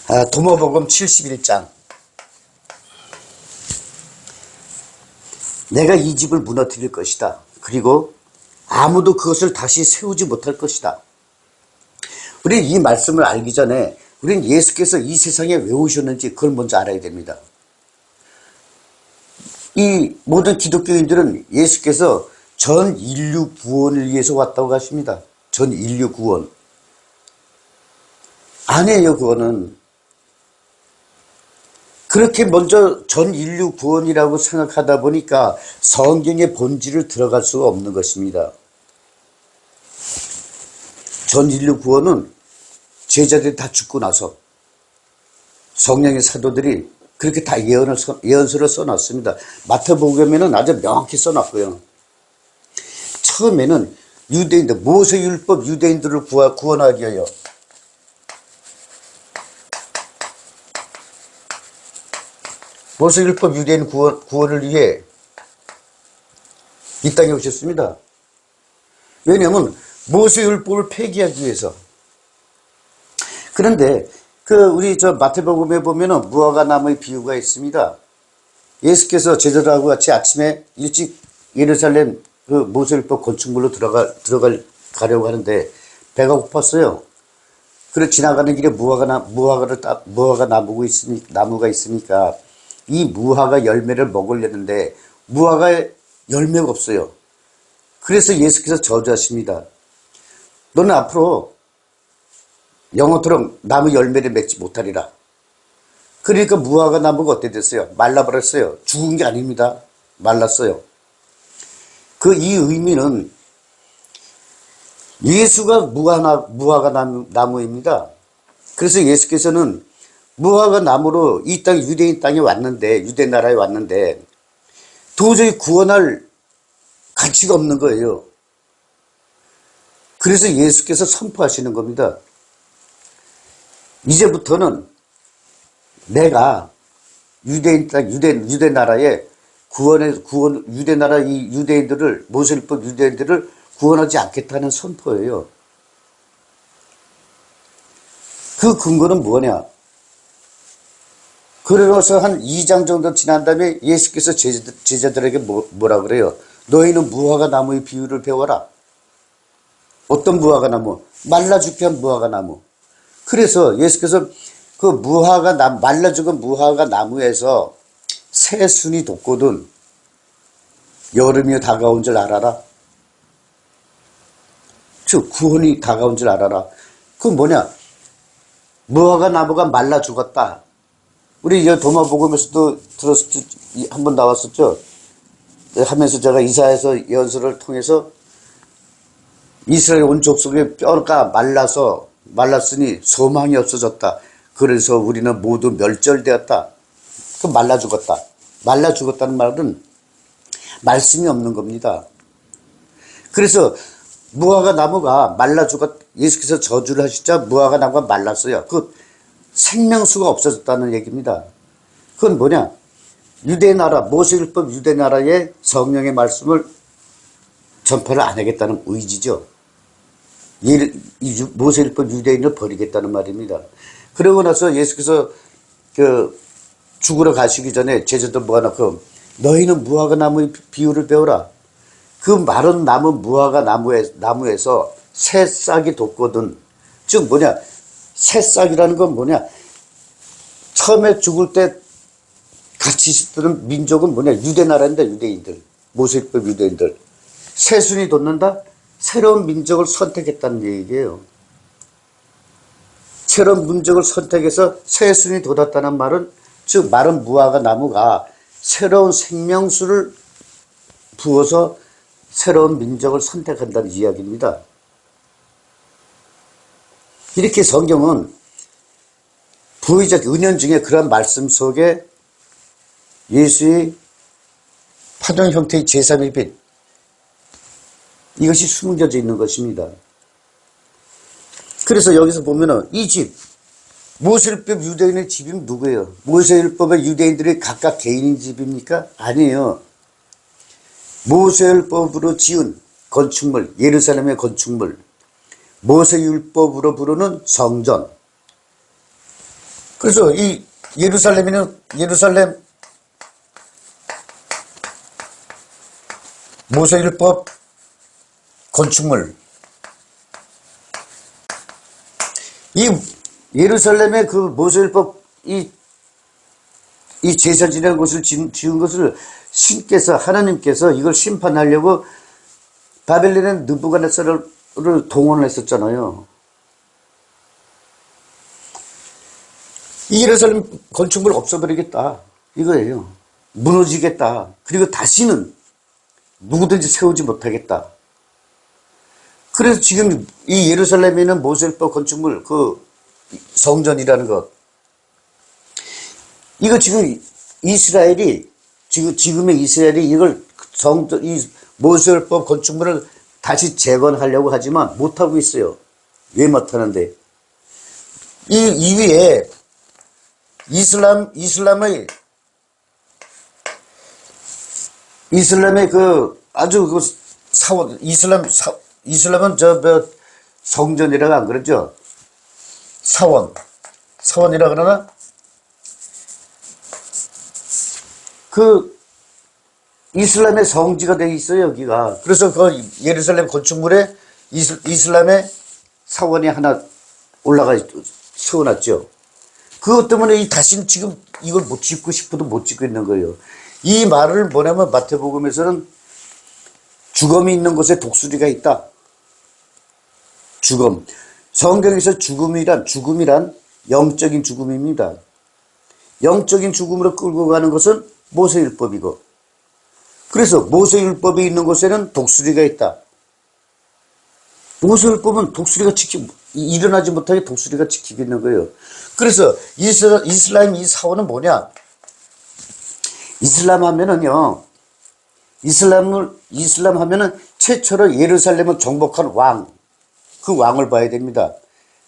도마복음 71장. 내가 이 집을 무너뜨릴 것이다. 그리고 아무도 그것을 다시 세우지 못할 것이다. 우리는 이 말씀을 알기 전에 우리는 예수께서 이 세상에 왜 오셨는지 그걸 먼저 알아야 됩니다. 이 모든 기독교인들은 예수께서 전 인류 구원을 위해서 왔다고 하십니다. 전 인류 구원. 아니에요, 그거는. 그렇게 먼저 전 인류 구원이라고 생각하다 보니까 성경의 본질을 들어갈 수가 없는 것입니다. 전 인류 구원은 제자들이 다 죽고 나서 성령의 사도들이 그렇게 다 예언서를 써놨습니다. 마태복음에는 아주 명확히 써놨고요. 처음에는 유대인들, 모세율법 유대인들을 구원하기 위하여 모세율법 유대인 구원을 위해 이 땅에 오셨습니다. 왜냐하면 모세율법을 폐기하기 위해서. 그런데 우리 마태복음에 보면은 무화과 나무의 비유가 있습니다. 예수께서 제자들하고 같이 아침에 일찍 예루살렘 모세율법 건축물로 가려고 하는데 배가 고팠어요. 그래서 지나가는 길에 무화과 나무가 있으니까 이 무화과 열매를 먹으려는데 무화과에 열매가 없어요. 그래서 예수께서 저주하십니다. 너는 앞으로 영어처럼 나무 열매를 맺지 못하리라. 그러니까 무화과 나무가 어떻게 됐어요? 말라버렸어요. 죽은 게 아닙니다. 말랐어요. 이 의미는 예수가 무화과 나무입니다. 그래서 예수께서는 무화과 나무로 이 땅, 유대인 땅에 왔는데, 유대 나라에 왔는데, 도저히 구원할 가치가 없는 거예요. 그래서 예수께서 선포하시는 겁니다. 이제부터는 내가 유대인 땅, 유대 나라에 유대 나라 이 유대인들을, 모세율법 유대인들을 구원하지 않겠다는 선포예요. 그 근거는 뭐냐? 그러고서 한 2장 정도 지난 다음에 예수께서 제자들에게 뭐라 그래요? 너희는 무화과 나무의 비유를 배워라. 어떤 무화과 나무? 말라 죽게 한 무화과 나무. 그래서 예수께서 말라 죽은 무화과 나무에서 새순이 돋거든 여름이 다가온 줄 알아라. 즉 구원이 다가온 줄 알아라. 그건 뭐냐? 무화과 나무가 말라 죽었다. 우리 도마복음에서도 한번 나왔었죠. 하면서 제가 이사야서 예언서를 통해서 이스라엘 온 족속의 뼈가 말랐으니 소망이 없어졌다. 그래서 우리는 모두 멸절되었다. 말라 죽었다. 말라 죽었다는 말은 말씀이 없는 겁니다. 그래서 무화과 나무가 예수께서 저주를 하시자 무화과 나무가 말랐어요. 생명수가 없어졌다는 얘기입니다. 그건 뭐냐? 모세율법 유대 나라의 성령의 말씀을 전파를 안 하겠다는 의지죠. 모세율법 유대인을 버리겠다는 말입니다. 그러고 나서 예수께서 죽으러 가시기 전에 제자들 모아놓고 너희는 무화과 나무의 비유를 배워라. 그 마른 무화과 나무에서 새싹이 돋거든. 즉 뭐냐? 새싹이라는 건 뭐냐? 처음에 죽을 때 같이 있었던 민족은 뭐냐? 유대나라인데 유대인들. 모세율법 유대인들. 새순이 돋는다? 새로운 민족을 선택했다는 얘기예요. 새로운 민족을 선택해서 새순이 돋았다는 말은 즉 마른 무화과 나무가 새로운 생명수를 부어서 새로운 민족을 선택한다는 이야기입니다. 이렇게 성경은 부의적 은연중에 그런 말씀 속에 예수의 파동 형태의 제3의 빛 이것이 숨겨져 있는 것입니다. 그래서 여기서 보면은 이 집 모세율법 유대인의 집이 누구예요? 모세율법의 유대인들이 각각 개인의 집입니까? 아니에요. 모세율법으로 지은 건축물, 예루살렘의 건축물, 모세율법으로 부르는 성전, 그래서 이 예루살렘 모세율법 건축물, 이 예루살렘의 그 모세율법 이 제사 지낼 곳을 지은 것을 신께서, 하나님께서 이걸 심판하려고 바벨론의 느부갓네살을 동원을 했었잖아요. 이 예루살렘 건축물 없애버리겠다 이거예요. 무너지겠다. 그리고 다시는 누구든지 세우지 못하겠다. 그래서 지금 이 예루살렘에 있는 모세율법 건축물, 그 성전이라는 것, 이거 지금 이스라엘이, 지금의 이스라엘이 이걸 이 모세율법 건축물을 다시 재건하려고 하지만 못하고 있어요. 왜 못하는데? 이 위에 이슬람의 그 아주 그 사원, 이슬람은 성전이라고 안 그러죠? 사원이라 그러나? 그 이슬람의 성지가 되어 있어요, 여기가. 그래서 그 예루살렘 건축물에 이슬람의 사원이 하나 올라가 세워놨죠. 그것 때문에 다시는 지금 이걸 못 짓고 싶어도 못 짓고 있는 거예요. 이 말을 뭐냐면 마태복음에서는 죽음이 있는 곳에 독수리가 있다. 죽음. 성경에서 죽음이란 영적인 죽음입니다. 영적인 죽음으로 끌고 가는 것은 모세율법이고, 그래서 모세율법이 있는 곳에는 독수리가 있다. 모세율법은 독수리가 일어나지 못하게 독수리가 지키고 있는 거예요. 그래서 이슬람 이 사원은 뭐냐? 이슬람 하면은 최초로 예루살렘을 정복한 왕, 그 왕을 봐야 됩니다.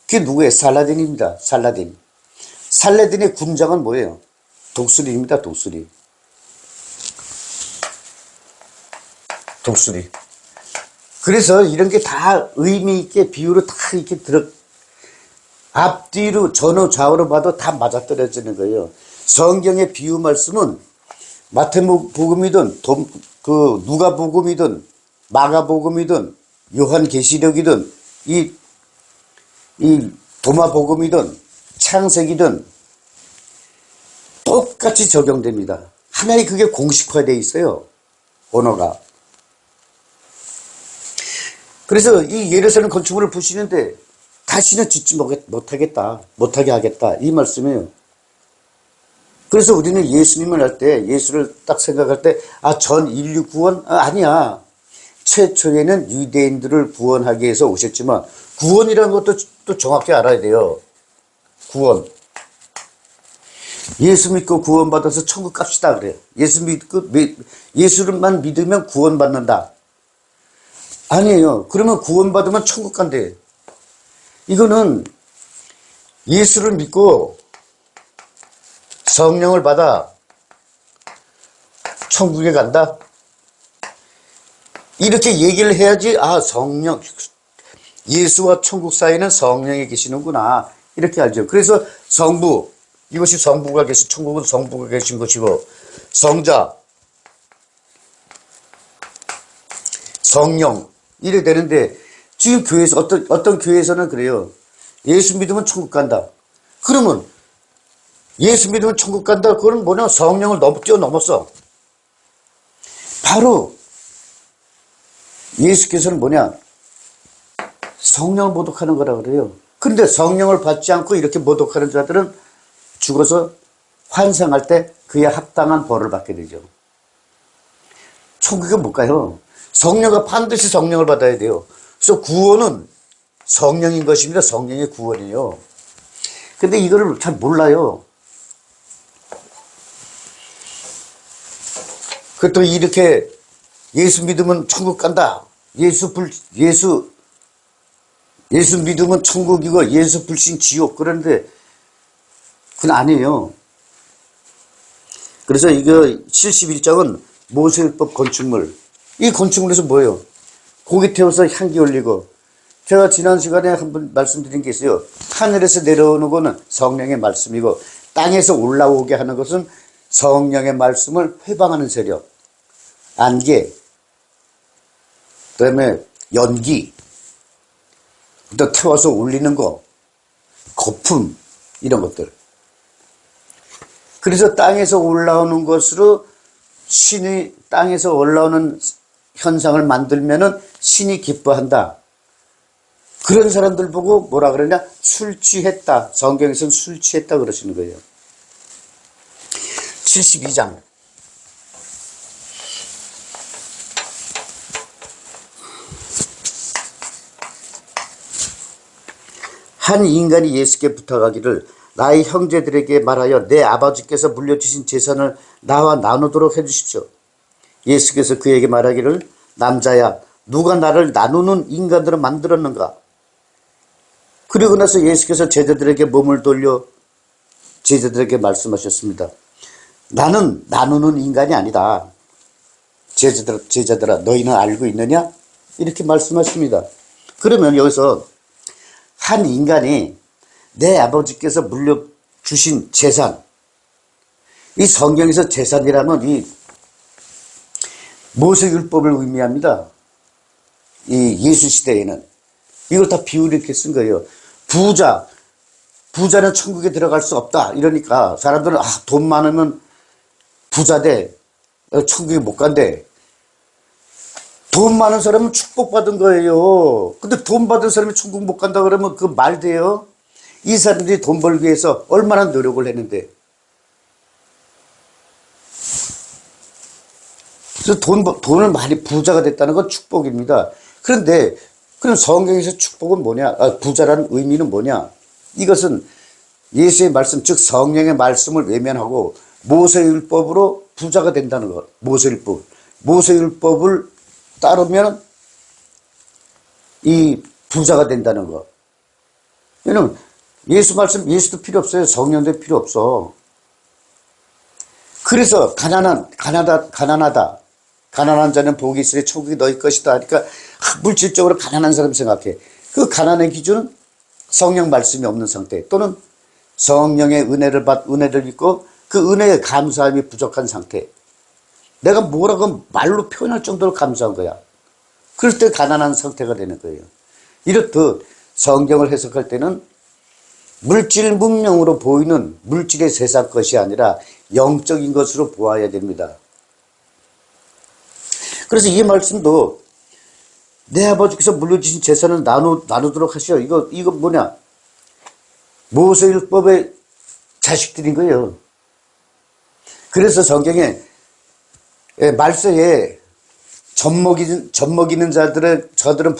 그게 누구예요? 살라딘입니다. 살라딘의 군장은 뭐예요? 독수리입니다. 독수리. 그래서 이런 게 다 의미 있게 비유로 다 이렇게 앞뒤로 전후 좌우로 봐도 다 맞아떨어지는 거예요. 성경의 비유 말씀은 마태복음이든 그 누가복음이든 마가복음이든 요한계시록이든 이 도마복음이든 창세기든 똑같이 적용됩니다. 하나의 그게 공식화되어 있어요. 언어가. 그래서 이 예루살렘 건축물을 보시는데 다시는 짓지 못하겠다. 못하게 하겠다. 이 말씀이에요. 그래서 우리는 예수님을 할 때, 예수를 딱 생각할 때, 전 인류 구원? 아니야. 최초에는 유대인들을 구원하기 위해서 오셨지만, 구원이라는 것도 또 정확히 알아야 돼요. 구원. 예수 믿고 구원받아서 천국 갑시다 그래요. 예수만 믿으면 구원받는다. 아니에요. 그러면 구원받으면 천국 간대. 이거는 예수를 믿고 성령을 받아 천국에 간다. 이렇게 얘기를 해야지 성령, 예수와 천국 사이에는 성령이 계시는구나 이렇게 알죠. 그래서 성부, 이것이 성부가 계신, 천국은 성부가 계신 것이고, 성자, 성령 이래 되는데, 지금 교회에서 어떤 교회에서는 그래요. 예수 믿으면 천국 간다. 그러면 예수 믿으면 천국 간다. 그건 뭐냐? 성령을 뛰어넘었어. 바로 예수께서는 뭐냐? 성령을 모독하는 거라 그래요. 그런데 성령을 받지 않고 이렇게 모독하는 자들은 죽어서 환생할 때 그에 합당한 벌을 받게 되죠. 천국에 못 가요. 성령과 반드시 성령을 받아야 돼요. 그래서 구원은 성령인 것입니다. 성령의 구원이에요. 근데 이거를 잘 몰라요. 또 이렇게 예수 믿으면 천국 간다. 예수 믿으면 천국이고 예수 불신 지옥. 그런데 그건 아니에요. 그래서 이거 71장은 모세율법 건축물. 이 건축물에서 뭐예요? 고기 태워서 향기 올리고 제가 지난 시간에 한번 말씀드린 게 있어요. 하늘에서 내려오는 거는 성령의 말씀이고 땅에서 올라오게 하는 것은 성령의 말씀을 회방하는 세력, 안개, 그다음에 연기, 또 태워서 올리는 거, 거품, 이런 것들. 그래서 땅에서 올라오는 것으로 신이 땅에서 올라오는 현상을 만들면은 신이 기뻐한다. 그런 사람들 보고 뭐라 그러냐? 술 취했다. 성경에서는 술 취했다 그러시는 거예요. 72장. 한 인간이 예수께 부탁하기를 나의 형제들에게 말하여 내 아버지께서 물려주신 재산을 나와 나누도록 해주십시오. 예수께서 그에게 말하기를 남자야 누가 나를 나누는 인간으로 만들었는가? 그리고 나서 예수께서 제자들에게 몸을 돌려 제자들에게 말씀하셨습니다. 나는 나누는 인간이 아니다. 제자들아 너희는 알고 있느냐? 이렇게 말씀하십니다. 그러면 여기서 한 인간이 내 아버지께서 물려주신 재산, 이 성경에서 재산이라면 이 모세율법을 의미합니다. 이 예수 시대에는 이걸 다 비유를 이렇게 쓴 거예요. 부자는 천국에 들어갈 수 없다. 이러니까 사람들은 돈 많으면 부자 돼. 천국에 못 간대. 돈 많은 사람은 축복받은 거예요. 근데 돈 받은 사람이 천국 못 간다 그러면 그 말 돼요? 이 사람들이 돈 벌기 위해서 얼마나 노력을 했는데. 그래서 돈을 많이 부자가 됐다는 건 축복입니다. 그런데 그럼 성경에서 축복은 뭐냐? 부자라는 의미는 뭐냐? 이것은 예수의 말씀, 즉 성령의 말씀을 외면하고 모세율법으로 부자가 된다는 것. 모세율법을 따르면 이 부자가 된다는 것. 왜냐면 예수 말씀, 예수도 필요 없어요. 성령도 필요 없어. 그래서 가난한 자는 복이 있으니 천국이 너희 것이다. 그러니까 물질적으로 가난한 사람 생각해. 그 가난의 기준은 성령 말씀이 없는 상태 또는 성령의 은혜를 믿고 그 은혜에 감사함이 부족한 상태. 내가 뭐라고 말로 표현할 정도로 감사한 거야. 그럴 때 가난한 상태가 되는 거예요. 이렇듯 성경을 해석할 때는 물질 문명으로 보이는 물질의 세상 것이 아니라 영적인 것으로 보아야 됩니다. 그래서 이 말씀도 내 아버지께서 물려주신 재산을 나누도록 하시오. 이거 뭐냐? 모세율법의 자식들인 거예요. 그래서 성경에 말세에 젖먹이는 저들은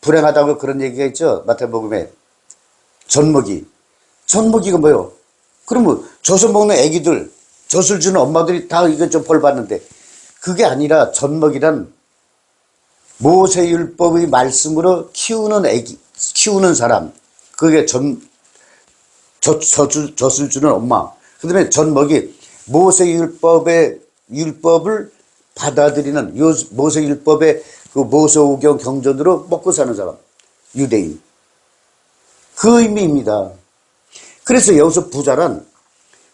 불행하다고 그런 얘기가 있죠. 마태복음에. 젖먹이가 뭐요? 그러면 젖을 먹는 애기들, 젖을 주는 엄마들이 다 이거 좀 벌 받는데 그게 아니라 젖먹이란 모세율법의 말씀으로 키우는 사람. 그게 젖을 주는 엄마. 그 다음에 젖먹이, 율법을 받아들이는, 모세율법의 그 모세오경 경전으로 먹고 사는 사람. 유대인. 그 의미입니다. 그래서 여기서 부자란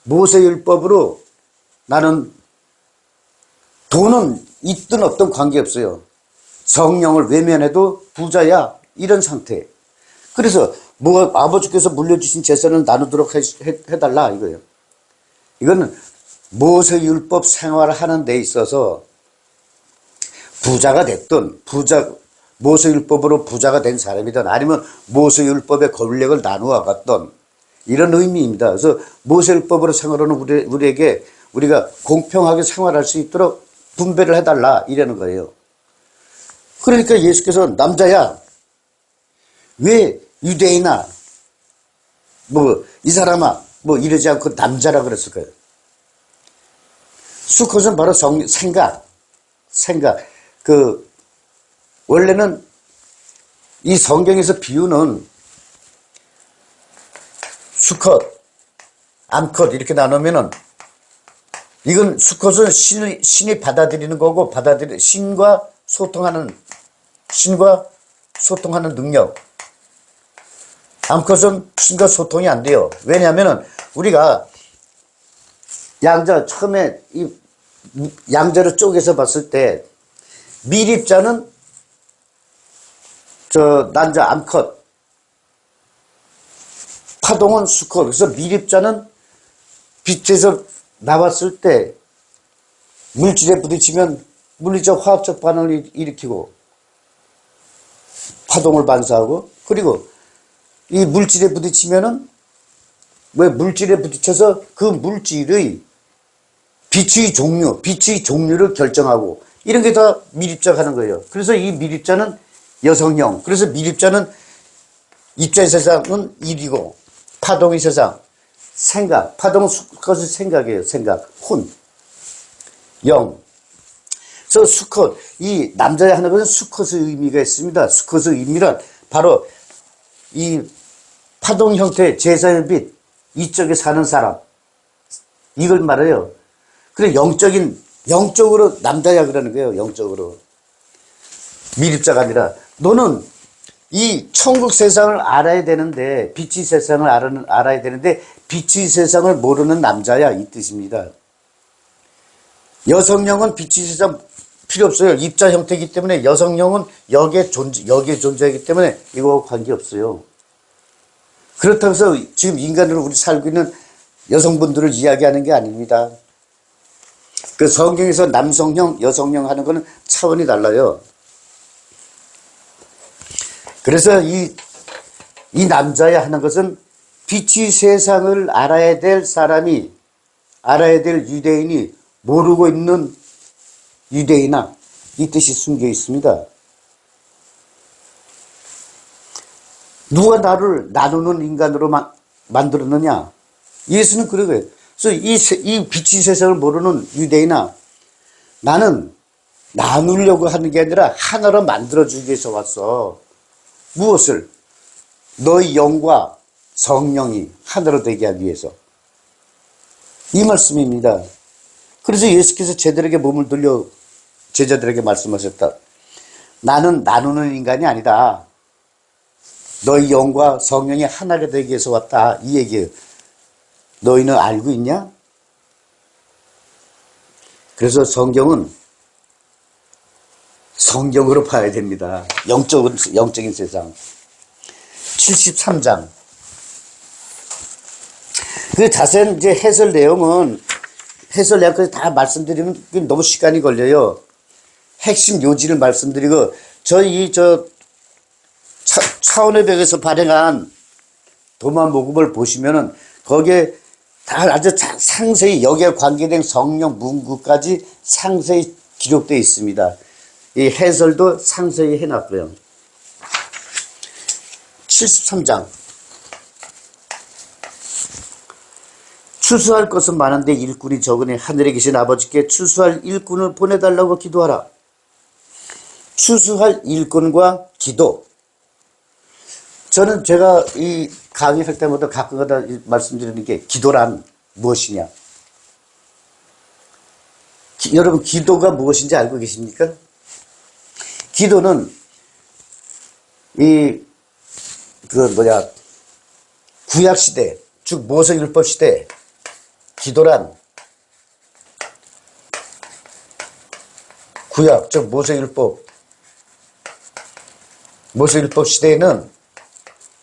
모세율법으로 나는 돈은 있든 없든 관계없어요. 성령을 외면해도 부자야. 이런 상태. 그래서 아버지께서 물려주신 재산을 나누도록 해달라 이거예요. 이거는 모세율법 생활을 하는 데 있어서 부자가 됐든 모세율법으로 부자가 된 사람이든 아니면 모세율법의 권력을 나누어 갔던 이런 의미입니다. 그래서 모세율법으로 생활하는 우리에게 우리가 공평하게 생활할 수 있도록 분배를 해달라 이러는 거예요. 그러니까 예수께서 남자야 왜 유대인아 이 사람아 이러지 않고 남자라 그랬을 거예요. 수컷은 바로 생각. 원래는 이 성경에서 비유는 수컷, 암컷 이렇게 나누면은 이건 수컷은 신이 받아들이는 거고 신과 소통하는 신과 소통하는 능력. 암컷은 신과 소통이 안 돼요. 왜냐하면 우리가 양자, 처음에 이 양자를 쪼개서 봤을 때 미립자는 난자 암컷, 파동은 수컷. 그래서 미립자는 빛에서 나왔을 때 물질에 부딪히면 물리적 화학적 반응을 일으키고 파동을 반사하고, 그리고 이 물질에 부딪히면은 왜 물질에 부딪혀서 그 물질의 빛의 종류를 결정하고, 이런 게 다 미립자가 하는 거예요. 그래서 이 미립자는 여성형. 그래서 미립자는 입자의 세상은 일이고, 파동의 세상, 생각. 파동은 수컷의 생각이에요. 생각. 혼. 영. 그래서 수컷. 이 남자에 하는 것은 수컷의 의미가 있습니다. 수컷의 의미는 바로 이 파동 형태의 제3의 빛, 이쪽에 사는 사람. 이걸 말해요. 그래, 영적으로 남자야 그러는 거예요. 영적으로. 미립자가 아니라, 너는 이 천국 세상을 알아야 되는데, 빛의 세상을 알아야 되는데, 빛의 세상을 모르는 남자야, 이 뜻입니다. 여성형은 빛의 세상 필요 없어요. 입자 형태이기 때문에, 여성형은 역에 존재하기 때문에 이거와 관계없어요. 그렇다고 해서 지금 인간으로 우리 살고 있는 여성분들을 이야기하는 게 아닙니다. 그 성경에서 남성형, 여성형 하는 거는 차원이 달라요. 그래서 이 남자야 하는 것은 빛의 세상을 알아야 될 사람이, 알아야 될 유대인이 모르고 있는 유대인아, 이 뜻이 숨겨 있습니다. 누가 나를 나누는 인간으로 만들었느냐? 예수는 그러고요. 그래서 이 빛의 세상을 모르는 유대인아, 나는 나누려고 하는 게 아니라 하나로 만들어주기 위해서 왔어. 무엇을? 너의 영과 성령이 하나로 되게 하기 위해서. 이 말씀입니다. 그래서 예수께서 제자들에게 몸을 돌려 제자들에게 말씀하셨다. 나는 나누는 인간이 아니다. 너희 영과 성령이 하나가 되기 위해서 왔다. 이 얘기예요. 너희는 알고 있냐? 그래서 성경은 성경으로 봐야 됩니다. 영적인 세상. 73장. 그 자세한 이제 해설 내용까지 다 말씀드리면 너무 시간이 걸려요. 핵심 요지를 말씀드리고, 저희 차원의 벽에서 발행한 도마복음을 보시면은 거기에 다 아주 상세히 여기에 관계된 성령 문구까지 상세히 기록되어 있습니다. 이 해설도 상세히 해놨고요. 73장. 추수할 것은 많은데 일꾼이 적으니 하늘에 계신 아버지께 추수할 일꾼을 보내달라고 기도하라. 추수할 일꾼과 기도. 저는 제가 이 강의할 때마다 가끔가다 말씀드리는 게, 기도란 무엇이냐? 여러분, 기도가 무엇인지 알고 계십니까? 기도는 구약시대, 즉 모세율법 시대, 기도란 구약, 즉 모세율법 시대에는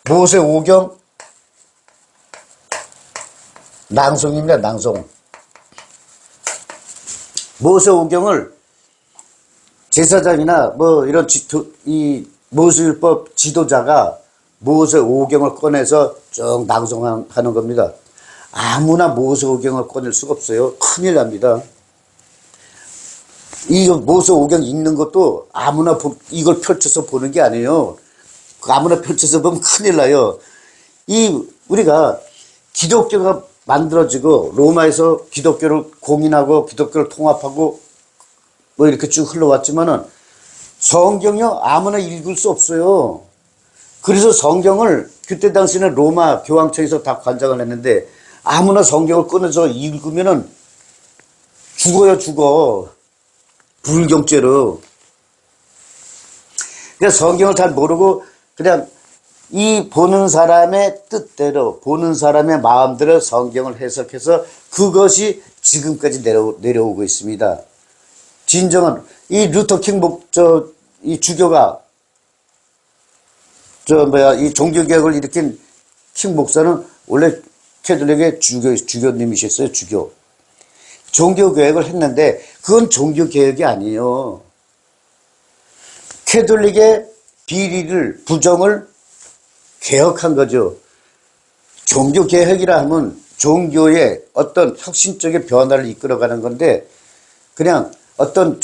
모세 오경 낭송입니다. 낭송. 모세 오경을 제사장이나 이런 이 모세율법 지도자가 모세 오경을 꺼내서 쭉 낭송하는 겁니다. 아무나 모세 오경을 꺼낼 수가 없어요. 큰일 납니다. 이 모세 오경 읽는 것도 아무나 이걸 펼쳐서 보는 게 아니에요. 아무나 펼쳐서 보면 큰일 나요. 우리가 기독교가 만들어지고 로마에서 기독교를 공인하고 기독교를 통합하고 이렇게 쭉 흘러왔지만은 성경이요, 아무나 읽을 수 없어요. 그래서 성경을 그때 당시에는 로마 교황청에서 다 관장을 했는데, 아무나 성경을 꺼내서 읽으면은 죽어요, 죽어. 불경죄로. 그래서 성경을 잘 모르고 그냥 이 보는 사람의 뜻대로 보는 사람의 마음대로 성경을 해석해서 그것이 지금까지 내려오고 있습니다. 진정한 이 루터킹 이 주교가 이 종교개혁을 일으킨 킹 목사는 원래 캐톨릭의 주교님이셨어요. 주교. 종교개혁을 했는데 그건 종교개혁이 아니에요. 캐톨릭의 비리를 부정을 개혁한 거죠. 종교개혁이라 하면 종교의 어떤 혁신적인 변화를 이끌어가는 건데 그냥 어떤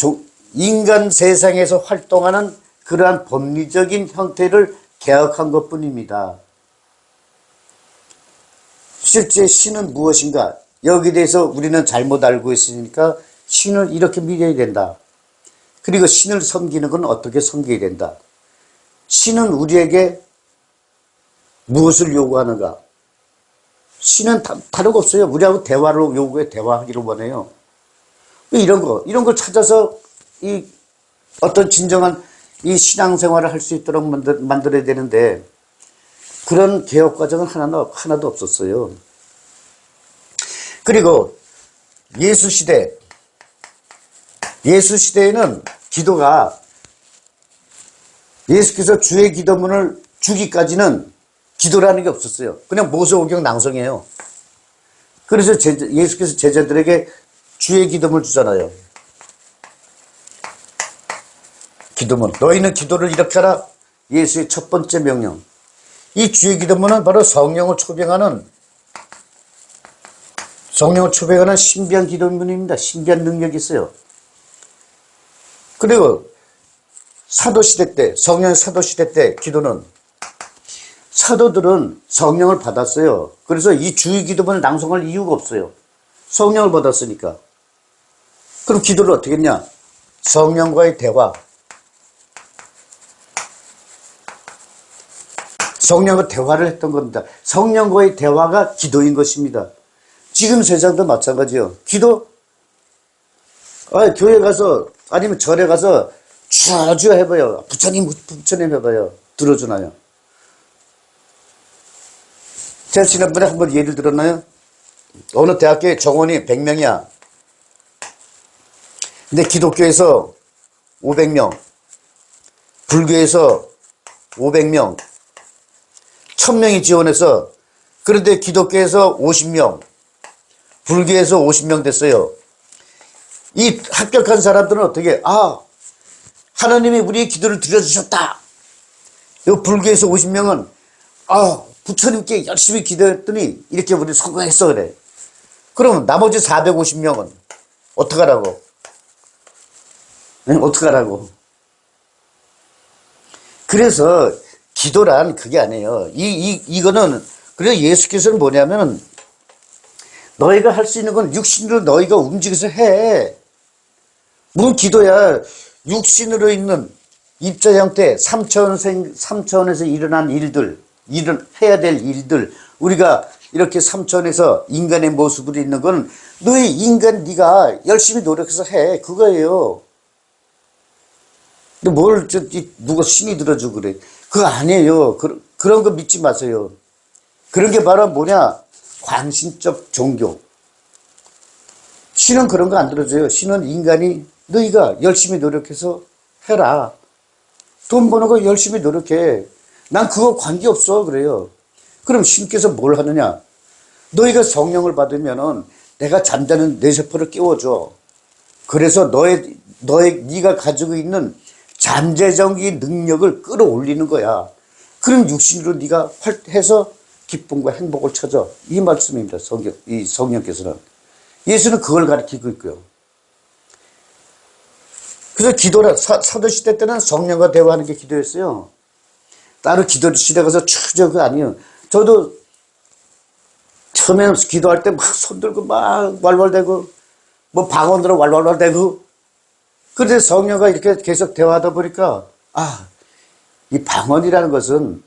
인간 세상에서 활동하는 그러한 법리적인 형태를 개혁한 것뿐입니다. 실제 신은 무엇인가? 여기에 대해서 우리는 잘못 알고 있으니까 신을 이렇게 믿어야 된다. 그리고 신을 섬기는 건 어떻게 섬겨야 된다. 신은 우리에게 무엇을 요구하는가? 신은 다른 거 없어요. 우리하고 대화를 요구해 대화하기를 원해요. 이런 걸 찾아서 이 어떤 진정한 이 신앙생활을 할 수 있도록 만들어야 되는데 그런 개혁 과정은 하나도 없었어요. 그리고 예수 시대에는 기도가 예수께서 주의 기도문을 주기까지는 기도라는 게 없었어요. 그냥 모세오경 낭송이에요. 그래서 예수께서 제자들에게 주의 기도문을 주잖아요. 기도문. 너희는 기도를 이렇게 하라. 예수의 첫 번째 명령. 이 주의 기도문은 바로 성령을 초빙하는 신비한 기도문입니다. 신비한 능력이 있어요. 그리고 성령의 사도시대 때 기도는 사도들은 성령을 받았어요. 그래서 이 주의 기도문을 낭송할 이유가 없어요. 성령을 받았으니까. 그럼 기도를 어떻게 했냐? 성령과의 대화. 성령과 대화를 했던 겁니다. 성령과의 대화가 기도인 것입니다. 지금 세상도 마찬가지예요. 기도? 교회 가서 아니면 절에 가서 주저 해봐요. 부처님 해봐요. 들어주나요? 제가 지난번에 한번 예를 들었나요? 어느 대학교에 정원이 100명이야. 근데 기독교에서 500명, 불교에서 500명, 1000명이 지원해서 그런데 기독교에서 50명, 불교에서 50명 됐어요. 이 합격한 사람들은 어떻게 하나님이 우리의 기도를 들어주셨다. 이 불교에서 50명은 부처님께 열심히 기도했더니 이렇게 우리 성공했어 그래. 그러면 나머지 450명은 어떡하라고? 어떡하라고? 그래서 기도란 그게 아니에요. 이거는 그래서 예수께서는 뭐냐면 너희가 할 수 있는 건 육신으로 너희가 움직여서 해. 무슨 기도야. 육신으로 있는 입자 형태 3차원에서 일어난 일들, 해야 될 일들, 우리가 이렇게 3차원에서 인간의 모습으로 있는 건 너희 네가 열심히 노력해서 해. 그거예요. 근데 누가 신이 들어주고 그래. 그거 아니에요. 그런 거 믿지 마세요. 그런 게 바로 뭐냐? 광신적 종교. 신은 그런 거 안 들어줘요. 신은 인간이 너희가 열심히 노력해서 해라. 돈 버는 거 열심히 노력해. 난 그거 관계없어. 그래요. 그럼 신께서 뭘 하느냐? 너희가 성령을 받으면은 내가 잠자는 뇌세포를 깨워줘. 그래서 네가 가지고 있는 잠재적인 능력을 끌어올리는 거야. 그럼 육신으로 네가 해서 기쁨과 행복을 찾아. 이 말씀입니다. 이 성령께서는. 예수는 그걸 가르치고 있고요. 그래서 기도라, 사도시대 때는 성령과 대화하는 게 기도였어요. 따로 기도실에 가서 그거 아니에요. 저도 처음에 기도할 때 막 손들고 막 왈왈대고, 뭐 방언으로 왈왈대고, 그런데 성령과 이렇게 계속 대화하다 보니까, 이 방언이라는 것은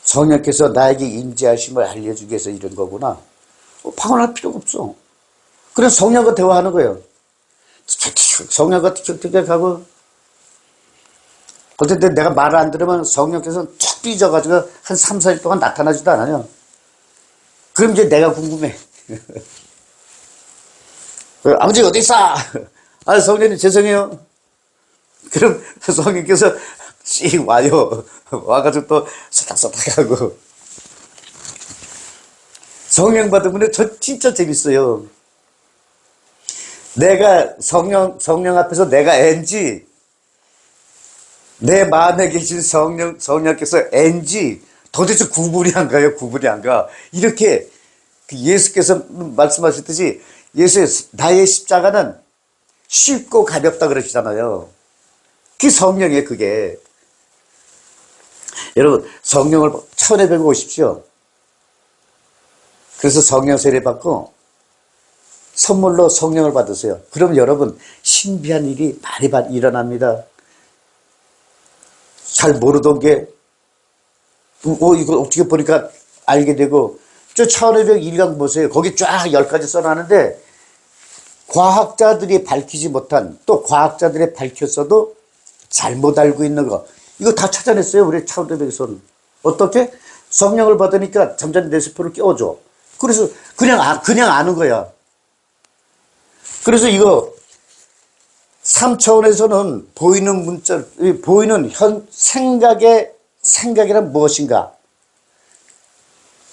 성령께서 나에게 임재하심을 알려주기 위해서 이런 거구나. 방언할 필요가 없어. 그래서 성령과 대화하는 거예요. 성령과 틱틱틱 하고, 어쨌든 내가 말을 안 들으면 성령께서는 툭 삐져가지고 한 3, 4일 동안 나타나지도 않아요. 그럼 이제 내가 궁금해. 아버지 어디 있어? 아, 성령님 죄송해요. 그럼 성령께서 씩 와요. 와가지고 또 소닥소닥하고. 성령 받으면 저 진짜 재밌어요. 내가 성령 앞에서 내가 N지, 내 마음에 계신 성령께서 N지, 도대체 구분이 안 가요, 구분이 안 가. 이렇게 예수께서 말씀하셨듯이 나의 십자가는 쉽고 가볍다 그러시잖아요. 그게 성령이에요, 그게. 여러분, 성령을 차원에 배고 오십시오. 그래서 성령 세례 받고 선물로 성령을 받으세요. 그럼 여러분 신비한 일이 많이 일어납니다. 잘 모르던 게 이거 어떻게 보니까 알게 되고, 저 차원의벽 1강 보세요. 거기 쫙 10가지 써놨는데 과학자들이 밝히지 못한, 또 과학자들이 밝혔어도 잘못 알고 있는 거, 이거 다 찾아냈어요. 우리 차원의벽에서는. 어떻게? 성령을 받으니까 잠자는 뇌세포를 깨워줘. 그래서 그냥 아는 거야. 그래서 이거 3차원에서는 보이는 문자, 보이는 생각이란 무엇인가?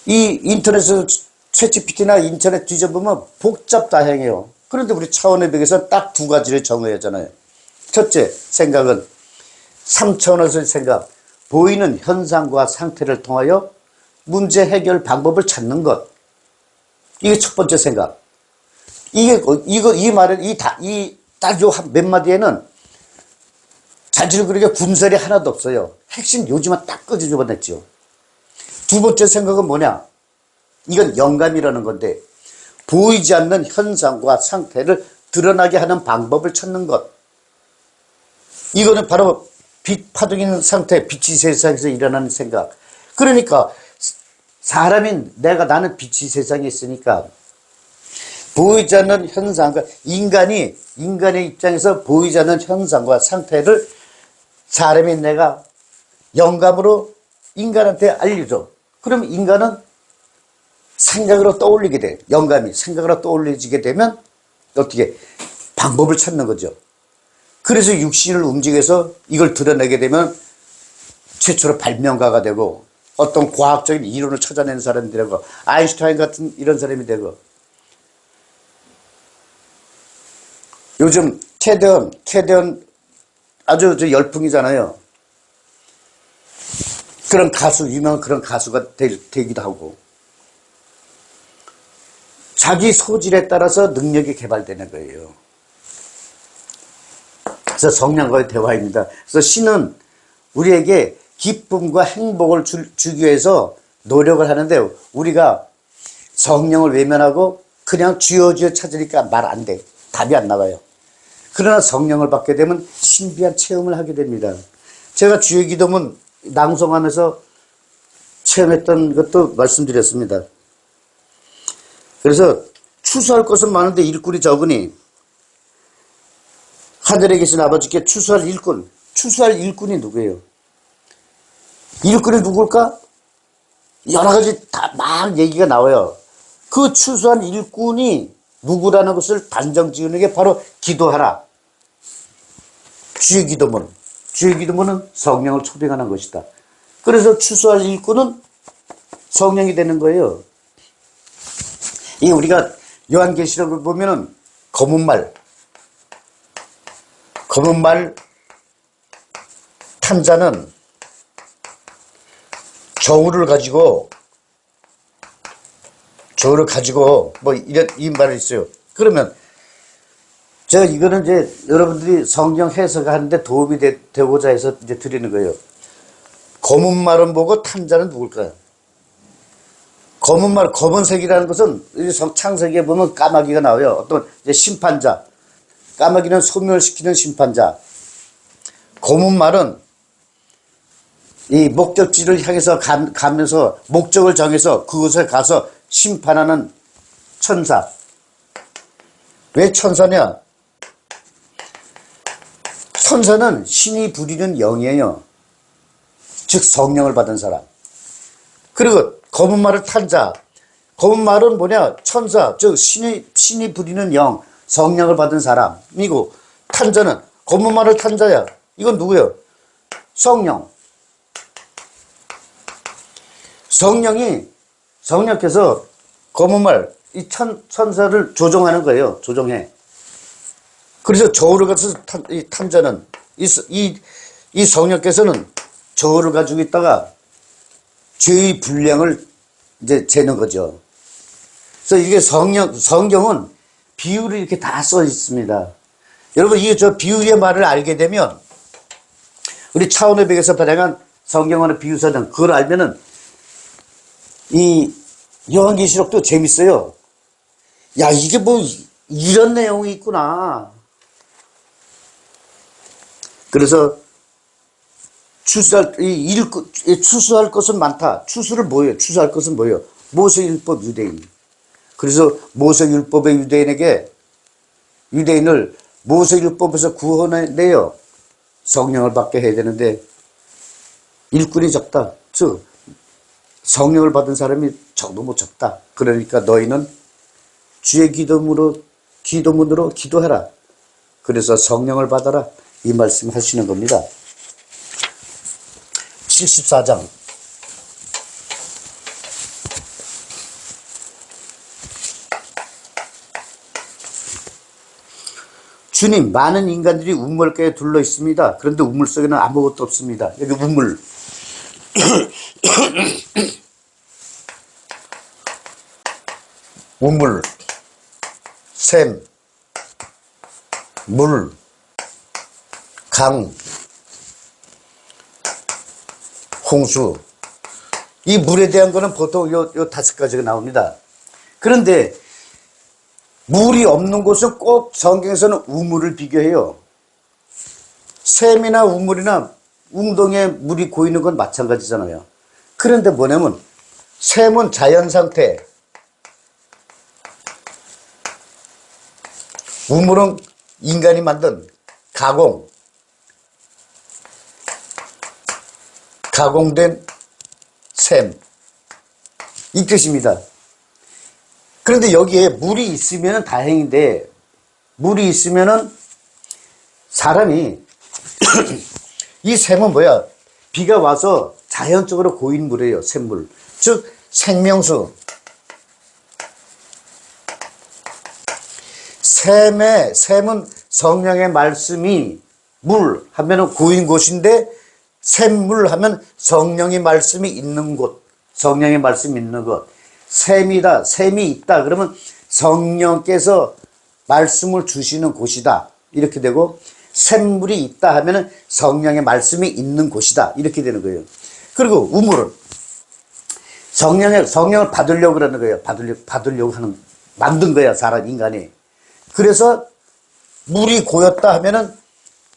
이 인터넷에서 챗GPT나 인터넷 뒤져보면 복잡다양해요. 그런데 우리 차원의 벽에서 딱 2가지를 정해야 하잖아요. 첫째, 생각은 3차원에서의 생각, 보이는 현상과 상태를 통하여 문제 해결 방법을 찾는 것. 이게 첫 번째 생각. 이 말은, 딱 요 몇 마디에는 자질구레게 군설이 하나도 없어요. 핵심 요지만 딱 끄집어냈죠. 두 번째 생각은 뭐냐? 이건 영감이라는 건데, 보이지 않는 현상과 상태를 드러나게 하는 방법을 찾는 것. 이거는 바로 빛 파동 있는 상태, 빛이 세상에서 일어나는 생각. 그러니까 사람인 나는 빛이 세상에 있으니까 보이지 않는 현상과 인간의 입장에서 보이지 않는 현상과 상태를 사람인 내가 영감으로 인간한테 알려줘. 그럼 인간은 생각으로 떠올리게 돼. 영감이 생각으로 떠올리게 되면 어떻게 방법을 찾는 거죠. 그래서 육신을 움직여서 이걸 드러내게 되면 최초로 발명가가 되고, 어떤 과학적인 이론을 찾아내는 사람이 되고, 아인슈타인 같은 이런 사람이 되고. 요즘 캐대언 아주 열풍이잖아요. 그런 유명한 그런 가수가 되기도 하고. 자기 소질에 따라서 능력이 개발되는 거예요. 그래서 성령과의 대화입니다. 그래서 신은 우리에게 기쁨과 행복을 주기 위해서 노력을 하는데, 우리가 성령을 외면하고 그냥 주여 찾으니까 말 안 돼. 답이 안 나와요. 그러나 성령을 받게 되면 신비한 체험을 하게 됩니다. 제가 주의 기도문 낭송하면서 체험했던 것도 말씀드렸습니다. 그래서 추수할 것은 많은데 일꾼이 적으니 하늘에 계신 아버지께 추수할 일꾼이 누구예요? 일꾼이 누굴까? 여러 가지 다 막 얘기가 나와요. 그 추수한 일꾼이 누구라는 것을 단정 지으는 게 바로 기도하라. 주의 기도문은 성령을 초빙하는 것이다. 그래서 추수할 일꾼은 성령이 되는 거예요. 이 우리가 요한계시록을 보면은 검은 말 탄 자는 저울을 가지고 뭐 이 말이 있어요. 그러면 이거는 이제 여러분들이 성경 해석하는데 도움이 되고자 해서 이제 드리는 거예요. 검은 말은 뭐고 탄 자는 누굴까요? 검은색이라는 것은 창세기에 보면 까마귀가 나와요. 어떤 이제 심판자, 까마귀는 소멸시키는 심판자. 검은 말은 이 목적지를 향해서 가면서 목적을 정해서 그곳에 가서 심판하는 천사. 왜 천사냐? 천사는 신이 부리는 영이에요. 즉 성령을 받은 사람. 그리고 검은 말을 탄 자. 검은 말은 뭐냐? 천사, 즉 신이 부리는 영, 성령을 받은 사람이고, 탄 자는 검은 말을 탄 자야. 이건 누구예요? 성령. 성령께서 검은 말, 이 천사를 조종하는 거예요. 조종해. 그래서 저울을 가서 탄 자는, 이 성령께서는 저울을 가지고 있다가 죄의 분량을 이제 재는 거죠. 그래서 이게 성경은 비유를 이렇게 다 써 있습니다. 여러분, 이게 저 비유의 말을 알게 되면, 우리 차원의백에서 발행한 성경하는 비유사전, 그걸 알면은, 이 요한계시록도 재밌어요. 야, 이게 뭐, 이런 내용이 있구나. 그래서, 추수할 것은 많다. 추수를 뭐예요? 추수할 것은 뭐예요? 모세율법 유대인. 그래서 모세율법의 유대인을 모세율법에서 구원해내요. 성령을 받게 해야 되는데 일꾼이 적다. 즉 성령을 받은 사람이 너무 적다. 그러니까 너희는 주의 기도문으로 기도해라. 그래서 성령을 받아라. 이 말씀 하시는 겁니다. 74장. 주님, 많은 인간들이 우물가에 둘러 있습니다. 그런데 우물 속에는 아무것도 없습니다. 여기 우물. 우물, 샘, 물, 강, 홍수. 이 물에 대한 거는 보통 요 5가지가 나옵니다. 그런데 물이 없는 곳은 꼭 성경에서는 우물을 비교해요. 샘이나 우물이나 웅덩이에 물이 고이는 건 마찬가지잖아요. 그런데 뭐냐면 샘은 자연상태, 우물은 인간이 만든 가공된 샘, 이 뜻입니다. 그런데 여기에 물이 있으면 다행인데, 물이 있으면은 사람이 이 샘은 뭐야? 비가 와서 자연적으로 고인 물이에요. 샘물. 즉 생명수. 샘은 성령의 말씀이 물 하면은 고인 곳인데, 샘물 하면 성령의 말씀이 있는 곳, 성령의 말씀이 있는 것. 샘이다, 샘이 있다 그러면 성령께서 말씀을 주시는 곳이다 이렇게 되고, 샘물이 있다 하면은 성령의 말씀이 있는 곳이다 이렇게 되는 거예요. 그리고 우물은 성령을 받으려고 그러는 거예요. 받으려고 만든 거야, 인간이. 그래서 물이 고였다 하면은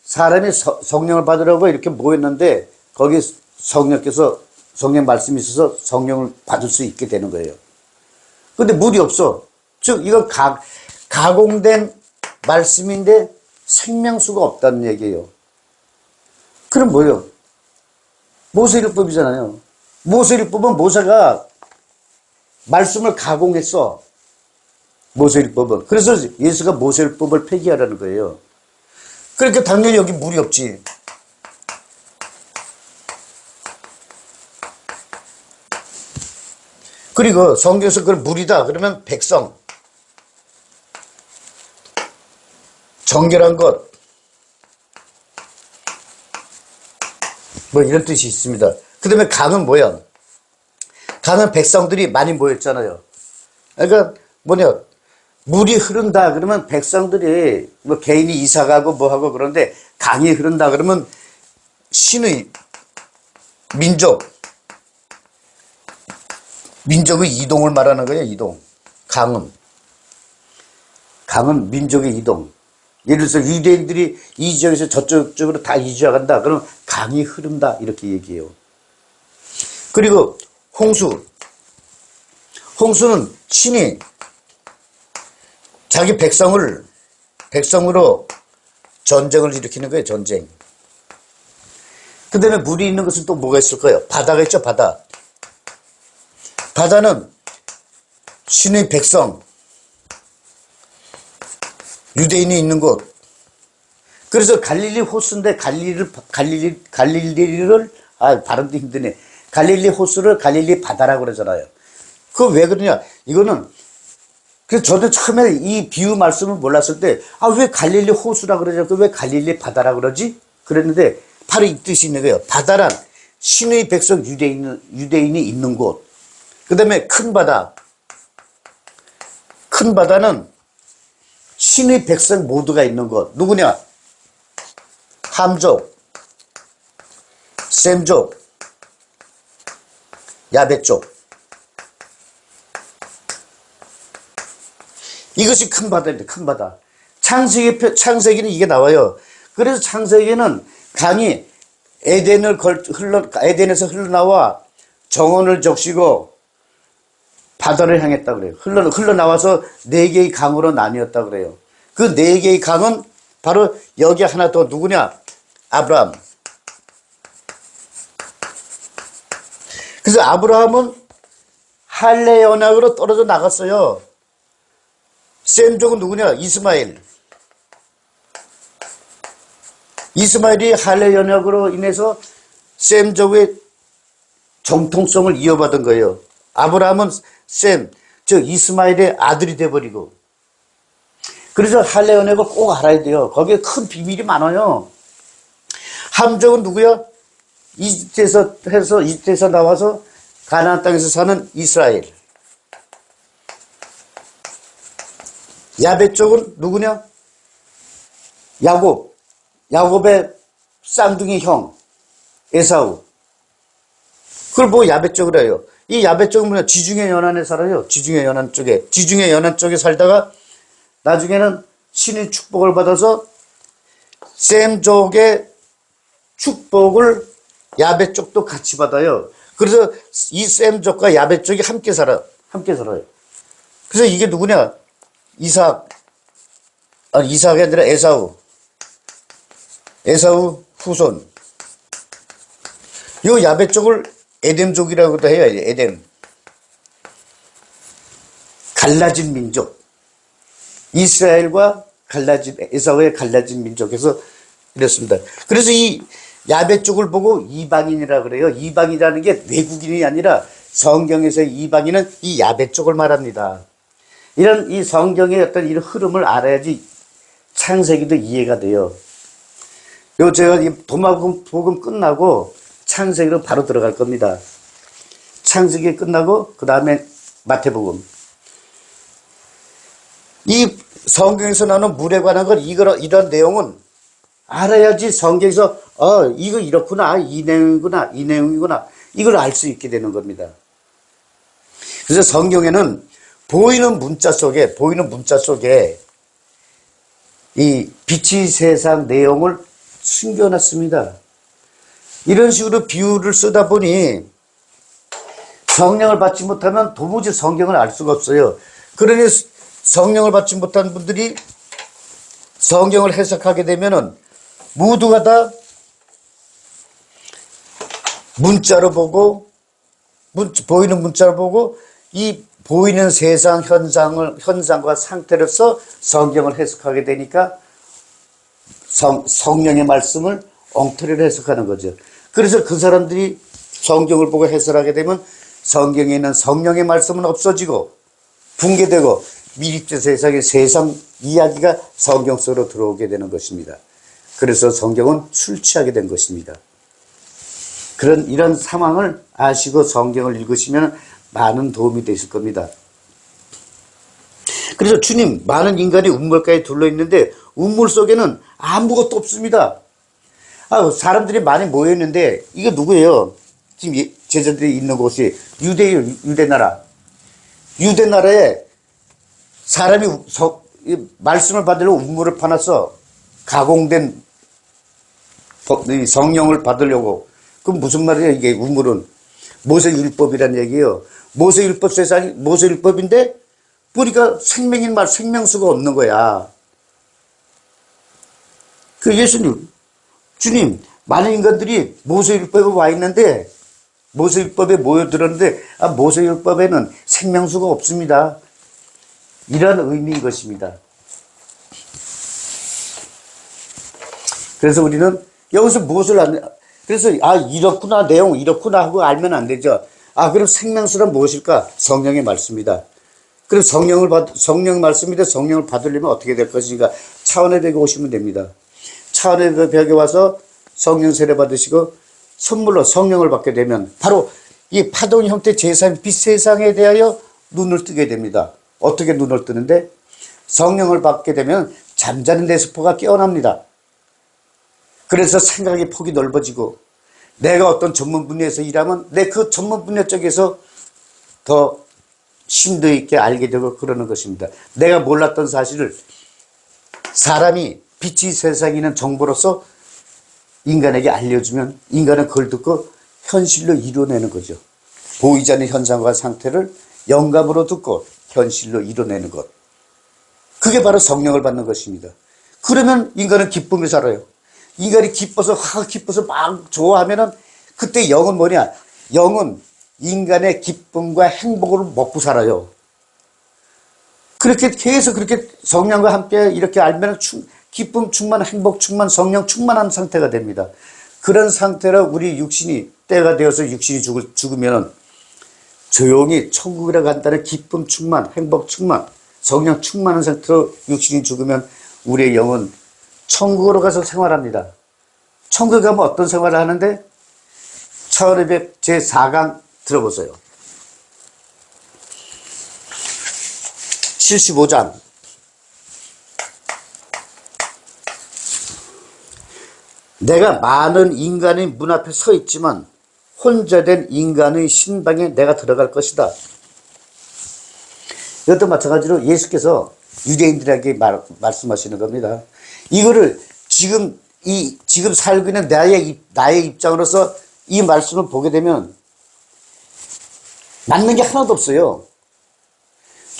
사람이 성령을 받으려고 이렇게 모였는데, 거기 성령 말씀이 있어서 성령을 받을 수 있게 되는 거예요. 근데 물이 없어. 즉 이건 가공된 말씀인데 생명수가 없다는 얘기예요. 그럼 뭐예요? 모세율법이잖아요. 모세율법은 모세가 말씀을 가공했어. 모세율법은. 그래서 예수가 모세율법을 폐기하라는 거예요. 그러니까 당연히 여기 물이 없지. 그리고 성경에서 그걸 물이다 그러면 백성, 정결한 것, 뭐 이런 뜻이 있습니다. 그 다음에 강은 뭐야? 강은 백성들이 많이 모였잖아요. 그러니까 물이 흐른다 그러면 백성들이 뭐 개인이 이사가고 뭐하고 그런데, 강이 흐른다 그러면 신의 민족의 이동을 말하는 거예요. 이동. 강은 민족의 이동. 예를 들어서 유대인들이 이 지역에서 저쪽으로 다 이주해간다 그러면 강이 흐른다 이렇게 얘기해요. 그리고 홍수는 신이 자기 백성으로 전쟁을 일으키는 거예요, 전쟁. 그 다음에 물이 있는 것은 또 뭐가 있을 거예요? 바다가 있죠, 바다. 바다는 신의 백성, 유대인이 있는 곳. 그래서 갈릴리 호수인데 갈릴리를 발음도 힘드네. 갈릴리 호수를 갈릴리 바다라고 그러잖아요. 그거 왜 그러냐? 이거는 그래서 저도 처음에 이 비유 말씀을 몰랐을 때 왜 갈릴리 호수라 그러지? 왜 갈릴리 바다라 그러지? 그랬는데 바로 이 뜻이 있는 거예요. 바다란 신의 백성 유대인이 있는 곳. 그 다음에 큰 바다. 큰 바다는 신의 백성 모두가 있는 곳. 누구냐? 함족, 셈족, 야벳족. 이것이 큰 바다입니다. 큰 바다. 창세기는 이게 나와요. 그래서 창세기는 강이 에덴에서 흘러나와 정원을 적시고 바다를 향했다 그래요. 흘러나와서 네 개의 강으로 나뉘었다 그래요. 그 네 개의 강은 바로 여기 하나 더 누구냐? 아브라함. 그래서 아브라함은 할례 언약으로 떨어져 나갔어요. 셈족은 누구냐? 이스마엘. 이스마엘이 할례 언약으로 인해서 셈족의 정통성을 이어받은 거예요. 아브라함은 즉 이스마엘의 아들이 돼버리고. 그래서 할례 언약을 꼭 알아야 돼요. 거기에 큰 비밀이 많아요. 함족은 누구야? 이집트에서 나와서 가나안 땅에서 사는 이스라엘. 야벳 쪽은 누구냐? 야곱의 쌍둥이 형 에사우. 그걸 보고 야벳 쪽을 해요. 이 야벳 쪽은 뭐냐? 지중해 연안에 살아요. 지중해 연안 쪽에 살다가 나중에는 신의 축복을 받아서 셈족의 축복을 야벳 쪽도 같이 받아요. 그래서 이 셈족과 야벳 쪽이 함께 살아요. 그래서 이게 누구냐? 이삭이 아니라 에사우 후손. 요 야벳 쪽을 에덴족이라고도 해요. 에덴. 갈라진 민족. 이스라엘과 에사우의 갈라진 민족에서 이랬습니다. 그래서 이 야벳 쪽을 보고 이방인이라 그래요. 이방이라는 게 외국인이 아니라 성경에서 이방인은 이 야벳 쪽을 말합니다. 이런 이 성경의 어떤 이런 흐름을 알아야지 창세기도 이해가 돼요. 요 제가 이 도마복음 끝나고 창세기로 바로 들어갈 겁니다. 창세기 끝나고 그 다음에 마태복음. 이 성경에서 나오는 물에 관한 걸 이런 내용은 알아야지 성경에서 이거 이렇구나, 이 내용이구나 이걸 알 수 있게 되는 겁니다. 그래서 성경에는 보이는 문자 속에 이 빛이 세상 내용을 숨겨놨습니다. 이런 식으로 비유를 쓰다 보니 성령을 받지 못하면 도무지 성경을 알 수가 없어요. 그러니 성령을 받지 못한 분들이 성경을 해석하게 되면은 모두가 다 문자로 보고 보이는 문자로 보고 이 보이는 세상 현상과 상태로서 성경을 해석하게 되니까 성령의 말씀을 엉터리로 해석하는 거죠. 그래서 그 사람들이 성경을 보고 해설하게 되면 성경에 있는 성령의 말씀은 없어지고 붕괴되고 미립된 세상 이야기가 성경 속으로 들어오게 되는 것입니다. 그래서 성경은 술 취하게 된 것입니다. 이런 상황을 아시고 성경을 읽으시면 많은 도움이 되실 겁니다. 그래서 주님, 많은 인간이 운물가에 둘러있는데 운물 속에는 아무것도 없습니다. 사람들이 많이 모여있는데 이게 누구예요? 지금 제자들이 있는 곳이 유대나라. 유대나라에 사람이 말씀을 받으려고 운물을 파놨어. 가공된 성령을 받으려고. 그럼 무슨 말이에요? 이게 운물은 모세율법이란 얘기예요. 모세율법인데 보니까 생명수가 없는 거야. 그 예수님, 주님, 많은 인간들이 모세율법에 와 있는데, 모세율법에 모여들었는데, 모세율법에는 생명수가 없습니다. 이런 의미인 것입니다. 그래서 우리는 여기서 그래서, 이렇구나, 내용, 이렇구나 하고 알면 안 되죠. 그럼 생명수란 무엇일까? 성령의 말씀이다. 그럼 성령 말씀인데 성령을 받으려면 어떻게 될 것인가? 차원의 벽에 오시면 됩니다. 차원의 벽에 와서 성령 세례 받으시고 선물로 성령을 받게 되면 바로 이 파동 형태 제3 빛 세상에 대하여 눈을 뜨게 됩니다. 어떻게 눈을 뜨는데? 성령을 받게 되면 잠자는 대수포가 깨어납니다. 그래서 생각의 폭이 넓어지고 내가 어떤 전문 분야에서 일하면 내 그 전문 분야 쪽에서 더 심도 있게 알게 되고 그러는 것입니다. 내가 몰랐던 사실을 사람이 빛이 세상에 있는 정보로서 인간에게 알려주면 인간은 그걸 듣고 현실로 이뤄내는 거죠. 보이지 않는 현상과 상태를 영감으로 듣고 현실로 이뤄내는 것. 그게 바로 성령을 받는 것입니다. 그러면 인간은 기쁨에 살아요. 인간이 기뻐서 막 좋아하면은 그때 영은 뭐냐? 영은 인간의 기쁨과 행복을 먹고 살아요. 그렇게 계속 그렇게 성령과 함께 이렇게 알면 기쁨 충만, 행복 충만, 성령 충만한 상태가 됩니다. 그런 상태로 우리 육신이 때가 되어서 육신이 죽으면 조용히 천국이라 간다는 기쁨 충만, 행복 충만, 성령 충만한 상태로 육신이 죽으면 우리의 영은 천국으로 가서 생활합니다. 천국에 가면 어떤 생활을 하는데? 차원의 벽 제4강 들어보세요. 75장. 내가 많은 인간의 문 앞에 서 있지만 혼자 된 인간의 신방에 내가 들어갈 것이다. 이것도 마찬가지로 예수께서 유대인들에게 말씀하시는 겁니다. 이거를 지금 살고 있는 나의 입장으로서 이 말씀을 보게 되면 맞는 게 하나도 없어요.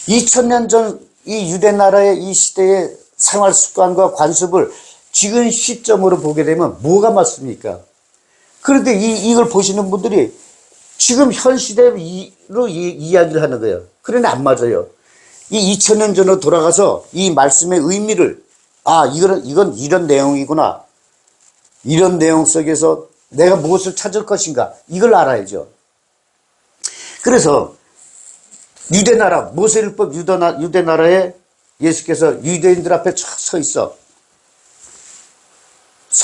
2000년 전 이 유대 나라의 이 시대의 생활 습관과 관습을 지금 시점으로 보게 되면 뭐가 맞습니까? 그런데 이걸 보시는 분들이 지금 현 시대로 이야기를 하는 거예요. 그러니 안 맞아요. 이 2000년 전으로 돌아가서 이 말씀의 의미를 이건 이런 내용이구나. 이런 내용 속에서 내가 무엇을 찾을 것인가. 이걸 알아야죠. 그래서 유대나라, 모세율법 유대나라에 예수께서 유대인들 앞에 서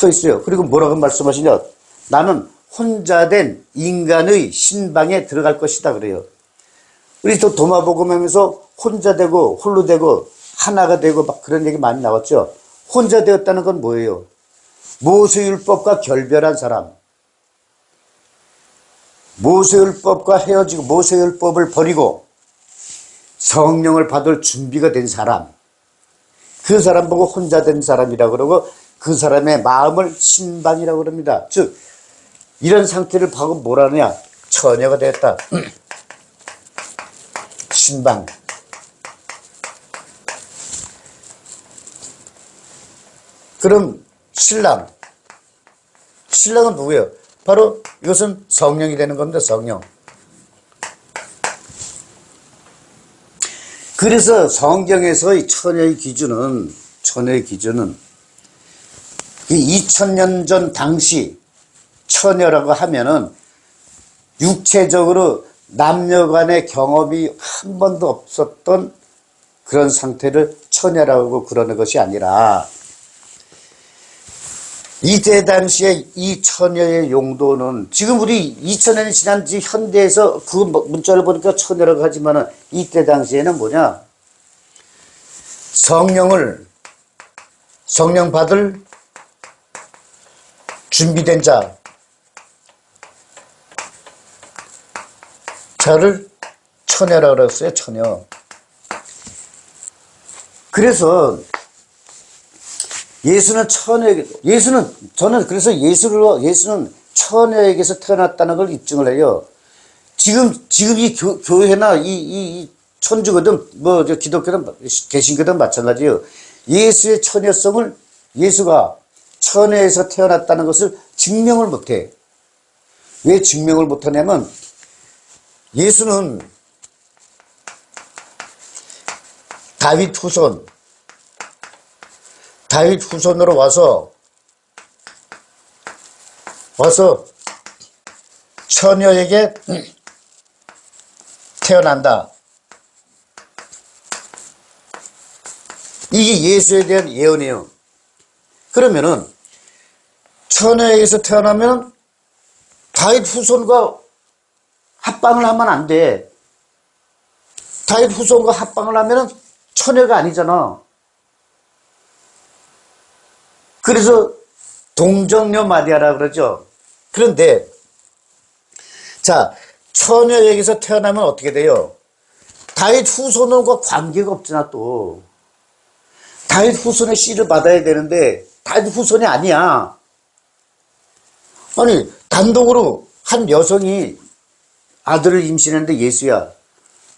있어요. 그리고 뭐라고 말씀하시냐. 나는 혼자 된 인간의 신방에 들어갈 것이다 그래요. 우리 또 도마복음 하면서 혼자 되고 홀로 되고 하나가 되고 막 그런 얘기 많이 나왔죠. 혼자 되었다는 건 뭐예요? 모세율법과 결별한 사람. 모세율법과 헤어지고 모세율법을 버리고 성령을 받을 준비가 된 사람. 그 사람 보고 혼자 된 사람이라고 그러고 그 사람의 마음을 신방이라고 그럽니다. 즉 이런 상태를 보고 뭐라느냐? 처녀가 되었다. 신방. 그럼 신랑은 누구예요? 바로 이것은 성령이 되는 겁니다. 성령. 그래서 성경에서의 처녀의 기준은 2000년 전 당시 처녀라고 하면은 육체적으로 남녀 간의 경험이 한 번도 없었던 그런 상태를 처녀라고 그러는 것이 아니라 이때 당시에 이 처녀의 용도는 지금 우리 2000년이 지난 지 현대에서 그 문자를 보니까 처녀라고 하지만은 이때 당시에는 뭐냐? 성령 받을 준비된 자를 처녀라고 그랬어요. 처녀. 그래서 예수는 예수는 처녀에게서 태어났다는 걸 입증을 해요. 지금 이 교회나 이 천주거든, 기독교든 개신교든 마찬가지예요. 예수의 처녀성을 예수가 처녀에서 태어났다는 것을 증명을 못해. 왜 증명을 못하냐면 예수는 다윗 후손으로 와서 처녀에게 태어난다. 이게 예수에 대한 예언이에요. 그러면은 처녀에게서 태어나면 다윗 후손과 합방을 하면 안 돼. 다윗 후손과 합방을 하면은 처녀가 아니잖아. 그래서 동정녀 마리아라 그러죠. 그런데 자, 처녀에게서 태어나면 어떻게 돼요? 다윗 후손과 관계가 없잖아. 또 다윗 후손의 씨를 받아야 되는데 다윗 후손이 아니야. 아니, 단독으로 한 여성이 아들을 임신했는데 예수야.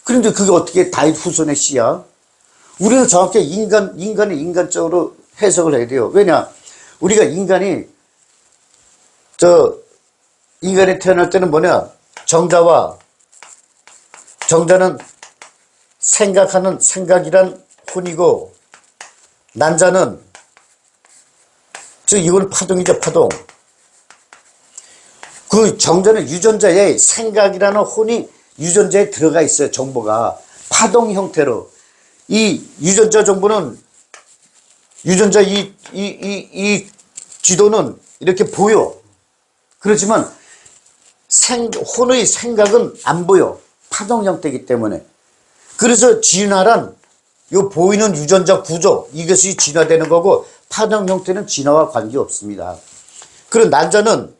그런데 그게 어떻게 다윗 후손의 씨야? 우리는 정확히 인간의 인간적으로 해석을 해야 돼요. 왜냐? 우리가 인간이 태어날 때는 뭐냐? 정자는 생각하는 생각이란 혼이고, 난자는 이건 파동이죠, 파동. 그 정자는 유전자에 생각이라는 혼이 유전자에 들어가 있어요. 정보가 파동 형태로. 이 유전자 정보는 유전자 이 지도는 이렇게 보여. 그렇지만 혼의 생각은 안 보여. 파동 형태이기 때문에. 그래서 진화란 요 보이는 유전자 구조, 이것이 진화되는 거고, 파동 형태는 진화와 관계없습니다. 그리고 난자는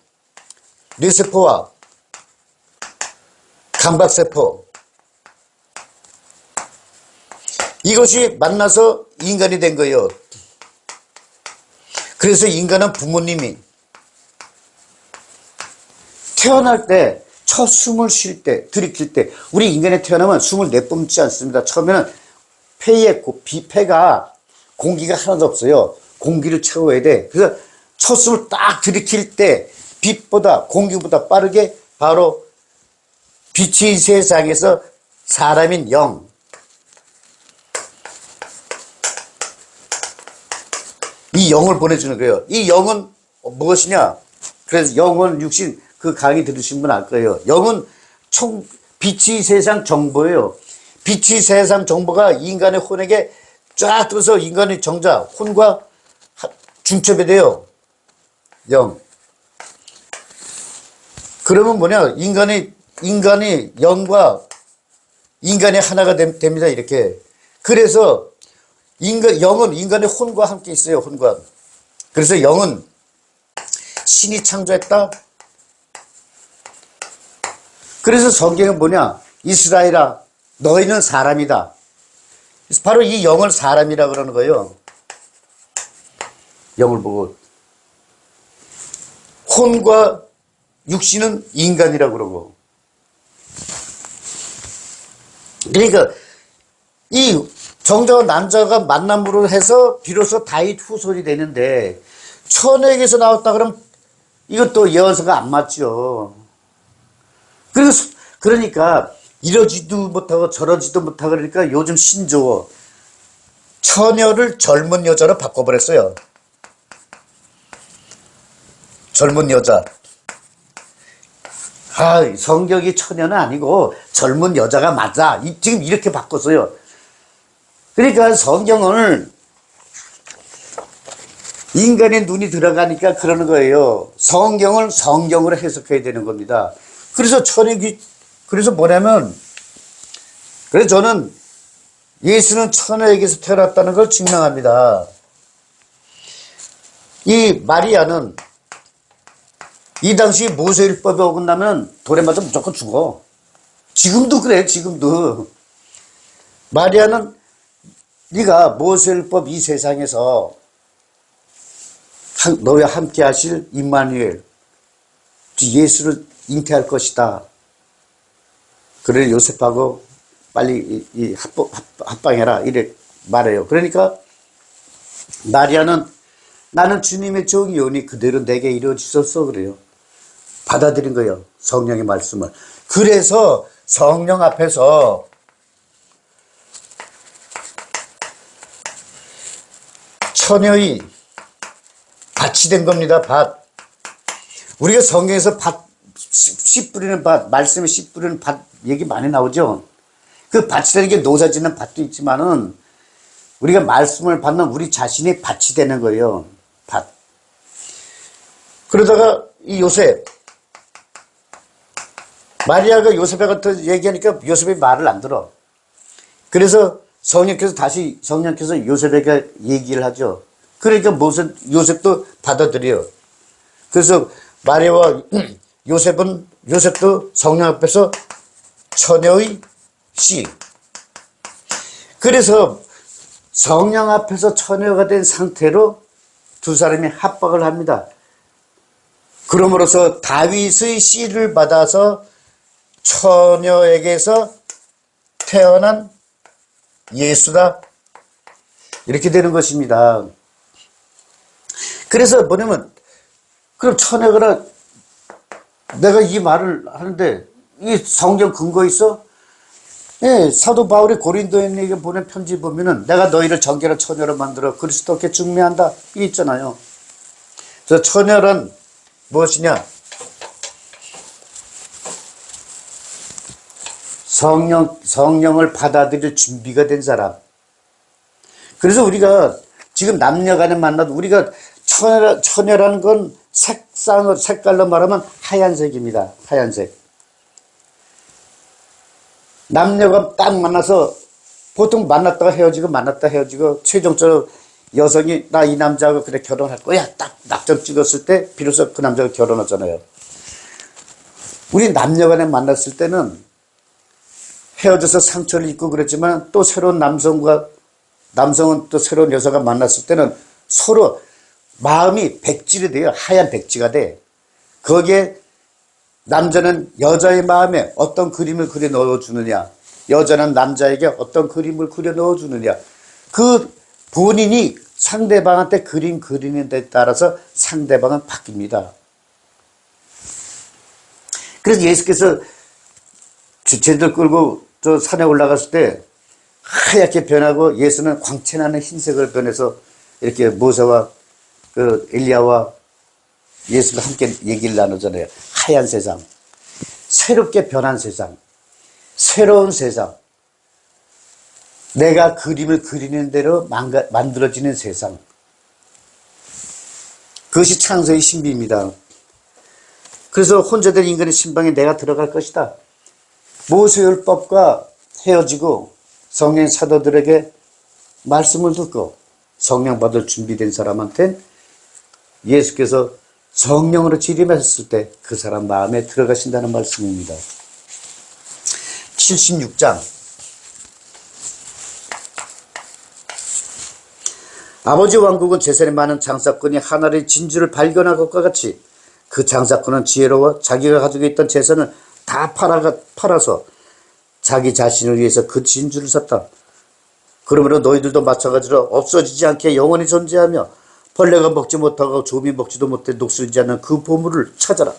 뇌세포와 감각세포, 이것이 만나서 인간이 된 거예요. 그래서 인간은 부모님이 태어날 때, 첫 숨을 쉴 때, 들이킬 때, 우리 인간이 태어나면 숨을 내뿜지 않습니다. 처음에는 폐가 공기가 하나도 없어요. 공기를 채워야 돼. 그래서 첫 숨을 딱 들이킬 때 빛보다, 공기보다 빠르게 바로 빛이 세상에서 사람인 영, 이 영을 보내주는 거예요. 이 영은 무엇이냐? 그래서 영은 육신, 그 강의 들으신 분 알 거예요. 영은 빛이 세상 정보예요. 빛이 세상 정보가 인간의 혼에게 쫙 들어서 인간의 정자, 혼과 중첩이 돼요. 영. 그러면 뭐냐? 인간이 영과 인간이 하나가 됩니다. 이렇게. 그래서 영은 인간의 혼과 함께 있어요. 혼과. 그래서 영은 신이 창조했다. 그래서 성경은 뭐냐? 이스라엘아, 너희는 사람이다. 그래서 바로 이 영을 사람이라 그러는 거예요. 영을 보고. 혼과 육신은 인간이라 그러고. 그러니까 이 정자와 난자가 만남으로 해서 비로소 다윗 후손이 되는데, 처녀에게서 나왔다 그러면 이것도 예언서가 안 맞죠. 그러니까 이러지도 못하고 저러지도 못하고, 그러니까 요즘 신조어 처녀를 젊은 여자로 바꿔버렸어요. 젊은 여자. 성격이 처녀는 아니고 젊은 여자가 맞아. 지금 이렇게 바꿨어요. 그러니까 성경을 인간의 눈이 들어가니까 그러는 거예요. 성경을 성경으로 해석해야 되는 겁니다. 그래서 그래서 뭐냐면, 그래서 저는 예수는 처녀에게서 태어났다는 걸 증명합니다. 이 마리아는 이 당시 모세율법에 어긋나면 돌에 맞아 무조건 죽어. 지금도 그래, 지금도. 마리아는 네가 모세율법 이 세상에서 너와 함께 하실 임마누엘, 예수를 잉태할 것이다. 그래 요셉하고 빨리 합방해라 이래 말해요. 그러니까 마리아는 나는 주님의 종이오니 그대로 내게 이루어지소서 그래요. 받아들인 거예요. 성령의 말씀을. 그래서 성령 앞에서 처녀의 밭이 된 겁니다. 밭. 우리가 성경에서 밭, 씨 뿌리는 밭, 말씀에 씨 뿌리는 밭 얘기 많이 나오죠. 그 밭이라는 게 노사 짓는 밭도 있지만은 우리가 말씀을 받는 우리 자신이 밭이 되는 거예요. 밭. 그러다가 이 요셉, 마리아가 요셉에 같은 얘기하니까 요셉이 말을 안 들어. 그래서 성령께서 다시 성령께서 요셉에게 얘기를 하죠. 그러니까 요셉도 받아들여요. 그래서 마리아와 요셉도 성령 앞에서 처녀의 씨. 그래서 성령 앞에서 처녀가 된 상태로 두 사람이 합박을 합니다. 그러므로서 다윗의 씨를 받아서 처녀에게서 태어난 예수다. 이렇게 되는 것입니다. 그래서 뭐냐면, 그럼 처녀가 내가 이 말을 하는데, 이 성경 근거 있어? 예, 사도 바울이 고린도인에게 보낸 편지 보면은 내가 너희를 정결한 처녀로 만들어 그리스도께 중매한다. 이게 있잖아요. 그래서 처녀란 무엇이냐? 성령을 받아들일 준비가 된 사람. 그래서 우리가 지금 남녀간에 만나도 우리가 처녀라는 건 색깔로 말하면 하얀색입니다. 하얀색. 남녀가 딱 만나서 보통 만났다가 헤어지고 만났다 헤어지고 최종적으로 여성이 나 이 남자하고 그래 결혼할 거야 딱 낙점 찍었을 때 비로소 그 남자가 결혼하잖아요. 우리 남녀간에 만났을 때는 헤어져서 상처를 입고 그랬지만 또 새로운 남성은 또 새로운 여자가 만났을 때는 서로 마음이 백지가 돼요. 하얀 백지가 돼. 거기에 남자는 여자의 마음에 어떤 그림을 그려 넣어주느냐, 여자는 남자에게 어떤 그림을 그려 넣어주느냐, 그 본인이 상대방한테 그림 그리는 데 따라서 상대방은 바뀝니다. 그래서 예수께서 주체들 끌고 저 산에 올라갔을 때 하얗게 변하고 예수는 광채나는 흰색을 변해서 이렇게 모세와 그 엘리야와 예수가 함께 얘기를 나누잖아요. 하얀 세상, 새롭게 변한 세상, 새로운 세상, 내가 그림을 그리는 대로 만들어지는 세상. 그것이 창세의 신비입니다. 그래서 혼자된 인간의 신방에 내가 들어갈 것이다. 모세율법과 헤어지고 성령 사도들에게 말씀을 듣고 성령 받을 준비된 사람한테 예수께서 성령으로 지림하셨을 때 그 사람 마음에 들어가신다는 말씀입니다. 76장. 아버지 왕국은 재산이 많은 장사꾼이 하나의 진주를 발견한 것과 같이 그 장사꾼은 지혜로워 자기가 가지고 있던 재산을 다 팔아서 자기 자신을 위해서 그 진주를 샀다. 그러므로 너희들도 마찬가지로 없어지지 않게 영원히 존재하며 벌레가 먹지 못하고 조미 먹지도 못해 녹슬지 않는 그 보물을 찾아라.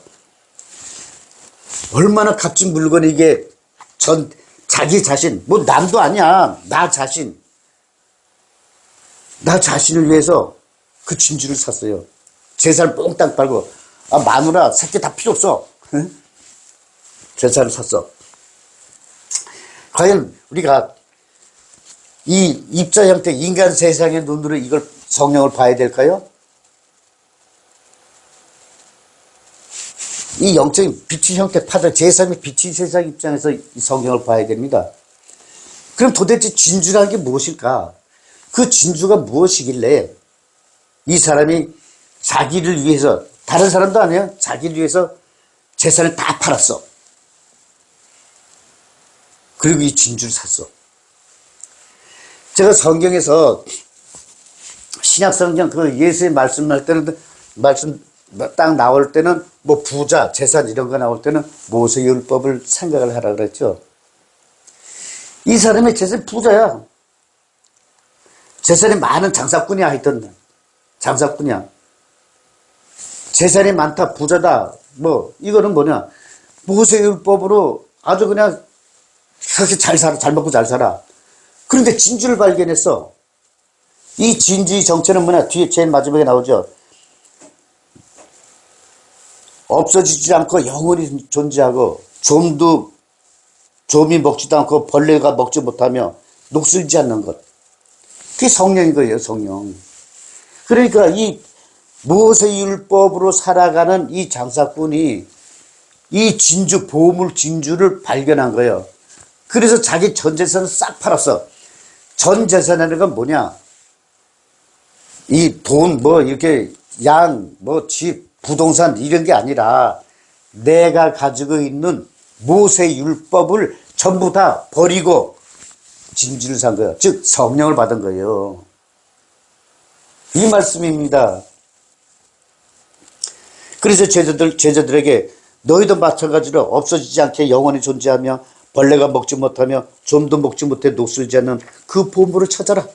얼마나 값진 물건이 이게 자기 자신, 뭐 남도 아니야. 나 자신을 위해서 그 진주를 샀어요. 재산을 뽕딱 팔고, 마누라, 새끼 다 필요 없어. 응? 재산을 샀어. 과연 우리가 이 입자 형태, 인간 세상의 눈으로 이걸 성령을 봐야 될까요? 이 영적인 빛의 형태 파들, 제3의 빛의 세상 입장에서 이 성경을 봐야 됩니다. 그럼 도대체 진주라는 게 무엇일까? 그 진주가 무엇이길래 이 사람이 자기를 위해서, 다른 사람도 아니에요. 자기를 위해서 재산을 다 팔았어. 그리고 이 진주를 샀어. 제가 성경에서 신약성경 그 예수의 말씀할 때는 말씀 딱 나올 때는 뭐 부자, 재산 이런 거 나올 때는 모세율법을 생각을 하라 그랬죠. 이 사람의 재산이 부자야. 재산이 많은 장사꾼이야 하여튼. 장사꾼이야. 재산이 많다, 부자다, 뭐, 이거는 뭐냐. 모세율법으로 아주 그냥 그렇게 잘 살아, 잘 먹고 잘 살아. 그런데 진주를 발견했어. 이 진주의 정체는 뭐냐. 뒤에 제일 마지막에 나오죠. 없어지지 않고 영원히 존재하고, 좀이 먹지도 않고 벌레가 먹지 못하며 녹슬지 않는 것. 그게 성령인 거예요, 성령. 그러니까 이 모세율법으로 살아가는 이 장사꾼이 이 진주, 보물 진주를 발견한 거예요. 그래서 자기 전 재산을 싹 팔았어. 전 재산이라는 건 뭐냐? 이 돈, 뭐, 이렇게 양, 뭐, 집, 부동산 이런 게 아니라 내가 가지고 있는 모세율법을 전부 다 버리고 진주를 산 거예요. 즉, 성령을 받은 거예요. 이 말씀입니다. 그래서 제자들에게 너희도 마찬가지로 없어지지 않게 영원히 존재하며 벌레가 먹지 못하며 좀도 먹지 못해 녹슬지 않는 그 보물을 찾아라.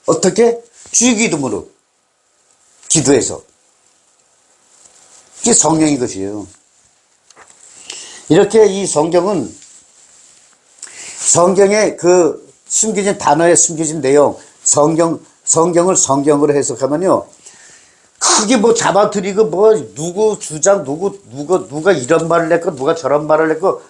어떻게? 주의 기도문으로. 기도해서. 이게 성령인 것이에요. 이렇게 이 성경은 성경의 그 숨겨진 단어에 숨겨진 내용, 성경을 성경으로 해석하면요. 크게 뭐 잡아들이고 뭐 누구 주장, 누가 이런 말을 했고 누가 저런 말을 했고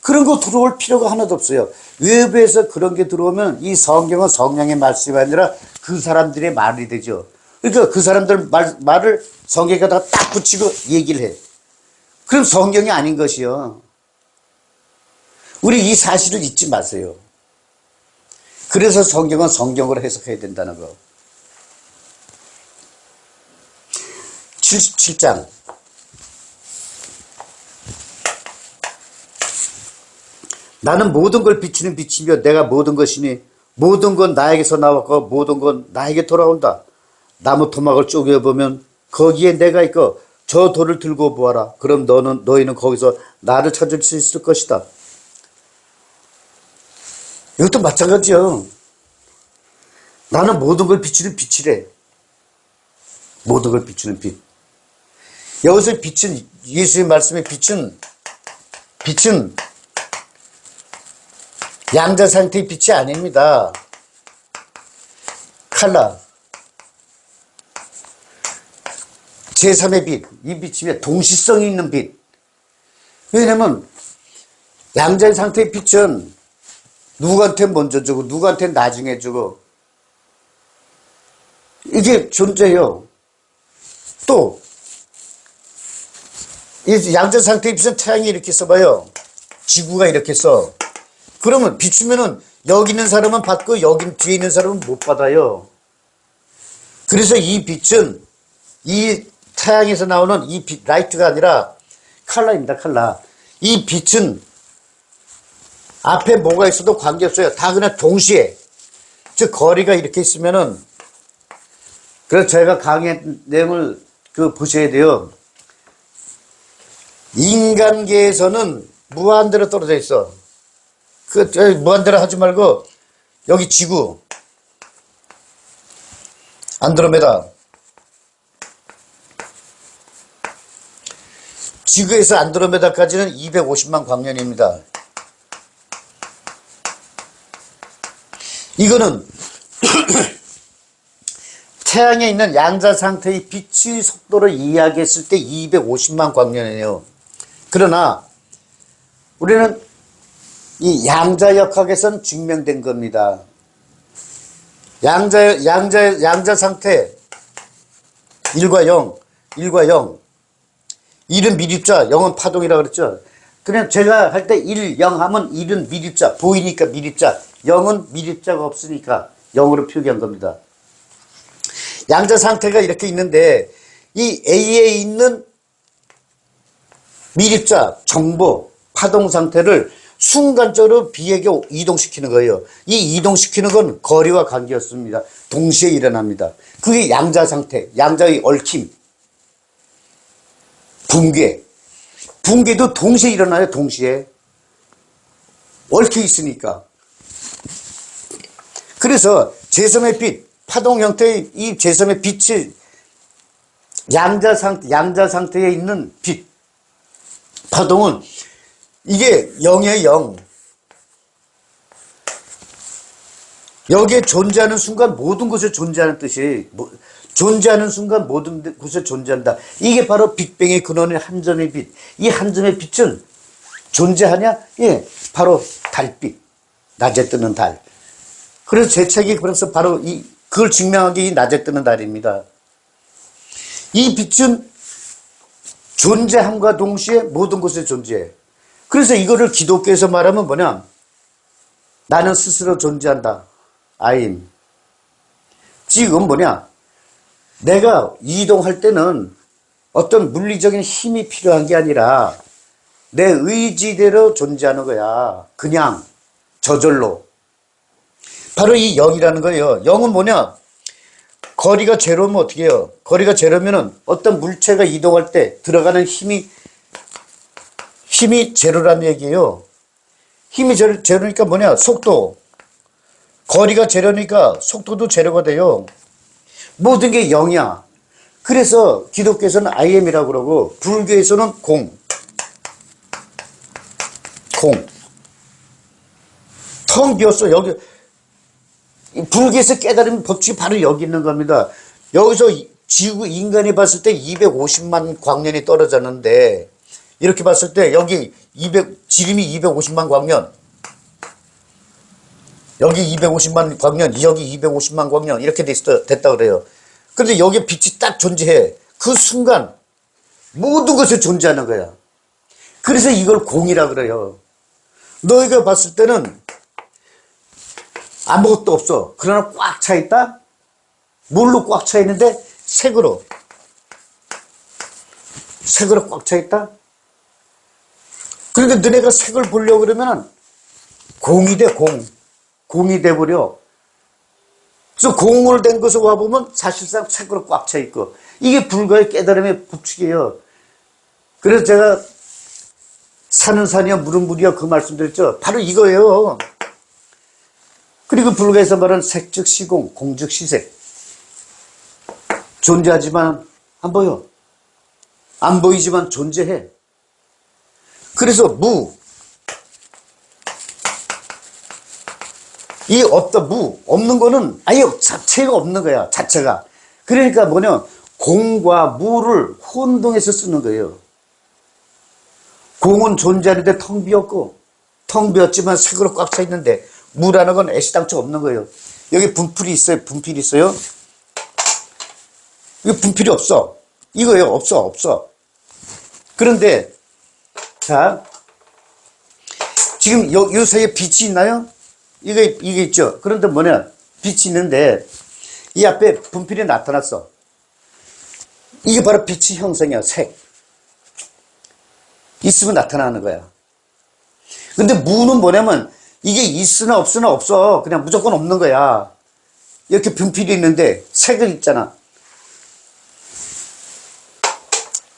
그런 거 들어올 필요가 하나도 없어요. 외부에서 그런 게 들어오면 이 성경은 성령의 말씀이 아니라 그 사람들의 말이 되죠. 그러니까 그 사람들 말을 성경에다가 딱 붙이고 얘기를 해. 그럼 성경이 아닌 것이요. 우리 이 사실을 잊지 마세요. 그래서 성경은 성경으로 해석해야 된다는 거. 77장. 나는 모든 걸 비추는 빛이며 내가 모든 것이니 모든 건 나에게서 나왔고 모든 건 나에게 돌아온다. 나무 토막을 쪼개보면 거기에 내가 있고 저 돌을 들고 보아라. 그럼 너희는 거기서 나를 찾을 수 있을 것이다. 이것도 마찬가지요. 나는 모든 걸 비추는 빛이래. 모든 걸 비추는 빛. 여기서 빛은 예수의 말씀의 빛은 양자 상태의 빛이 아닙니다. 칼라. 제3의 빛. 이 빛이면 동시성이 있는 빛. 왜냐면 양자 상태의 빛은 누구한테 먼저 주고 누구한테 나중에 주고 이게 존재해요. 또 이 양자 상태의 빛은 태양이 이렇게 써봐요. 지구가 이렇게 써. 그러면 비추면은 여기 있는 사람은 받고 여기 뒤에 있는 사람은 못 받아요. 그래서 이 빛은 이 태양에서 나오는 이 빛, 라이트가 아니라 칼라입니다. 칼라. 이 빛은 앞에 뭐가 있어도 관계없어요. 다 그냥 동시에. 즉 거리가 이렇게 있으면은 그래서 제가 강의 내용을 보셔야 돼요. 인간계에서는 무한대로 떨어져 있어. 무한대로 하지 말고 여기 지구 안드로메다 지구에서 안드로메다까지는 250만 광년입니다. 이거는 태양에 있는 양자 상태의 빛의 속도를 이야기했을 때 250만 광년이에요. 그러나 우리는 이 양자역학에선 증명된 겁니다. 양자 상태 1과 0, 1은 미립자, 0은 파동이라고 그랬죠. 그냥 제가 할 때 1, 0 하면 1은 미립자, 보이니까 미립자, 0은 미립자가 없으니까 0으로 표기한 겁니다. 양자 상태가 이렇게 있는데 이 A에 있는 미립자, 정보, 파동 상태를 순간적으로 B에게 이동시키는 거예요. 이 이동시키는 건 거리와 관계없습니다. 동시에 일어납니다. 그게 양자 상태, 양자의 얽힘, 붕괴도 동시에 일어나요. 동시에 얽혀 있으니까. 그래서 제3의 빛, 파동 형태의 이 제3의 빛이 양자 상태에 있는 빛, 파동은 이게 0이에요, 0. 여기에 존재하는 순간 모든 것에 존재하는 뜻이, 존재하는 순간 모든 곳에 존재한다. 이게 바로 빅뱅의 근원의 한 점의 빛. 이 한 점의 빛은 존재하냐? 예, 바로 달빛. 낮에 뜨는 달. 그래서 제 책이 그래서 바로 그걸 증명한 게 이 낮에 뜨는 달입니다. 이 빛은 존재함과 동시에 모든 곳에 존재해. 그래서 이거를 기독교에서 말하면 뭐냐? 나는 스스로 존재한다. I am. 지금 뭐냐? 내가 이동할 때는 어떤 물리적인 힘이 필요한 게 아니라 내 의지대로 존재하는 거야. 그냥 저절로. 바로 이 0이라는 거예요. 0은 뭐냐? 거리가 제로면 어떻게 해요? 거리가 제로면은 어떤 물체가 이동할 때 들어가는 힘이 제로라는 얘기예요. 힘이 제로니까 뭐냐? 속도. 거리가 제로니까 속도도 제로가 돼요. 모든 게 0이야. 그래서 기독교에서는 I am이라고 그러고 불교에서는 공. 텅 비었어. 여기 불교에서 깨달은 법칙이 바로 여기 있는 겁니다. 여기서 지구 인간이 봤을 때 250만 광년이 떨어졌는데 이렇게 봤을 때 여기 지름이 250만 광년, 여기 250만 광년, 여기 250만 광년 이렇게 됐다 그래요. 그런데 여기 빛이 딱 존재해. 그 순간 모든 것이 존재하는 거야. 그래서 이걸 공이라 그래요. 너희가 봤을 때는 아무것도 없어. 그러나 꽉 차 있다? 뭘로 꽉 차 있는데? 색으로 꽉 차 있다? 그런데 너네가 색을 보려고 그러면 공이 돼, 공이 돼버려. 그래서 공으로 된 것을 와보면 사실상 색으로 꽉 차 있고, 이게 불가의 깨달음의 법칙이에요. 그래서 제가 산은 산이야 물은 물이야 그 말씀드렸죠. 바로 이거예요. 그리고 불가에서 말하는 색즉 시공, 공즉 시색. 존재하지만 안 보여. 안 보이지만 존재해. 그래서 이 없다, 없는 거는 아예 자체가 없는 거야, 자체가. 그러니까 뭐냐, 공과 무를 혼동해서 쓰는 거예요. 공은 존재하는데 텅 비었고, 텅 비었지만 색으로 꽉 차 있는데, 무라는 건 애시당초 없는 거예요. 여기 분필이 있어요, 분필이 있어요? 이거 분필이 없어. 이거예요, 없어. 그런데, 자, 지금 요 사이에 빛이 있나요? 이게 있죠. 그런데 뭐냐, 빛이 있는데, 이 앞에 분필이 나타났어. 이게 바로 빛의 형성이야, 색. 있으면 나타나는 거야. 근데 무는 뭐냐면, 이게 있으나 없으나 없어. 그냥 무조건 없는 거야. 이렇게 분필이 있는데, 색은 있잖아.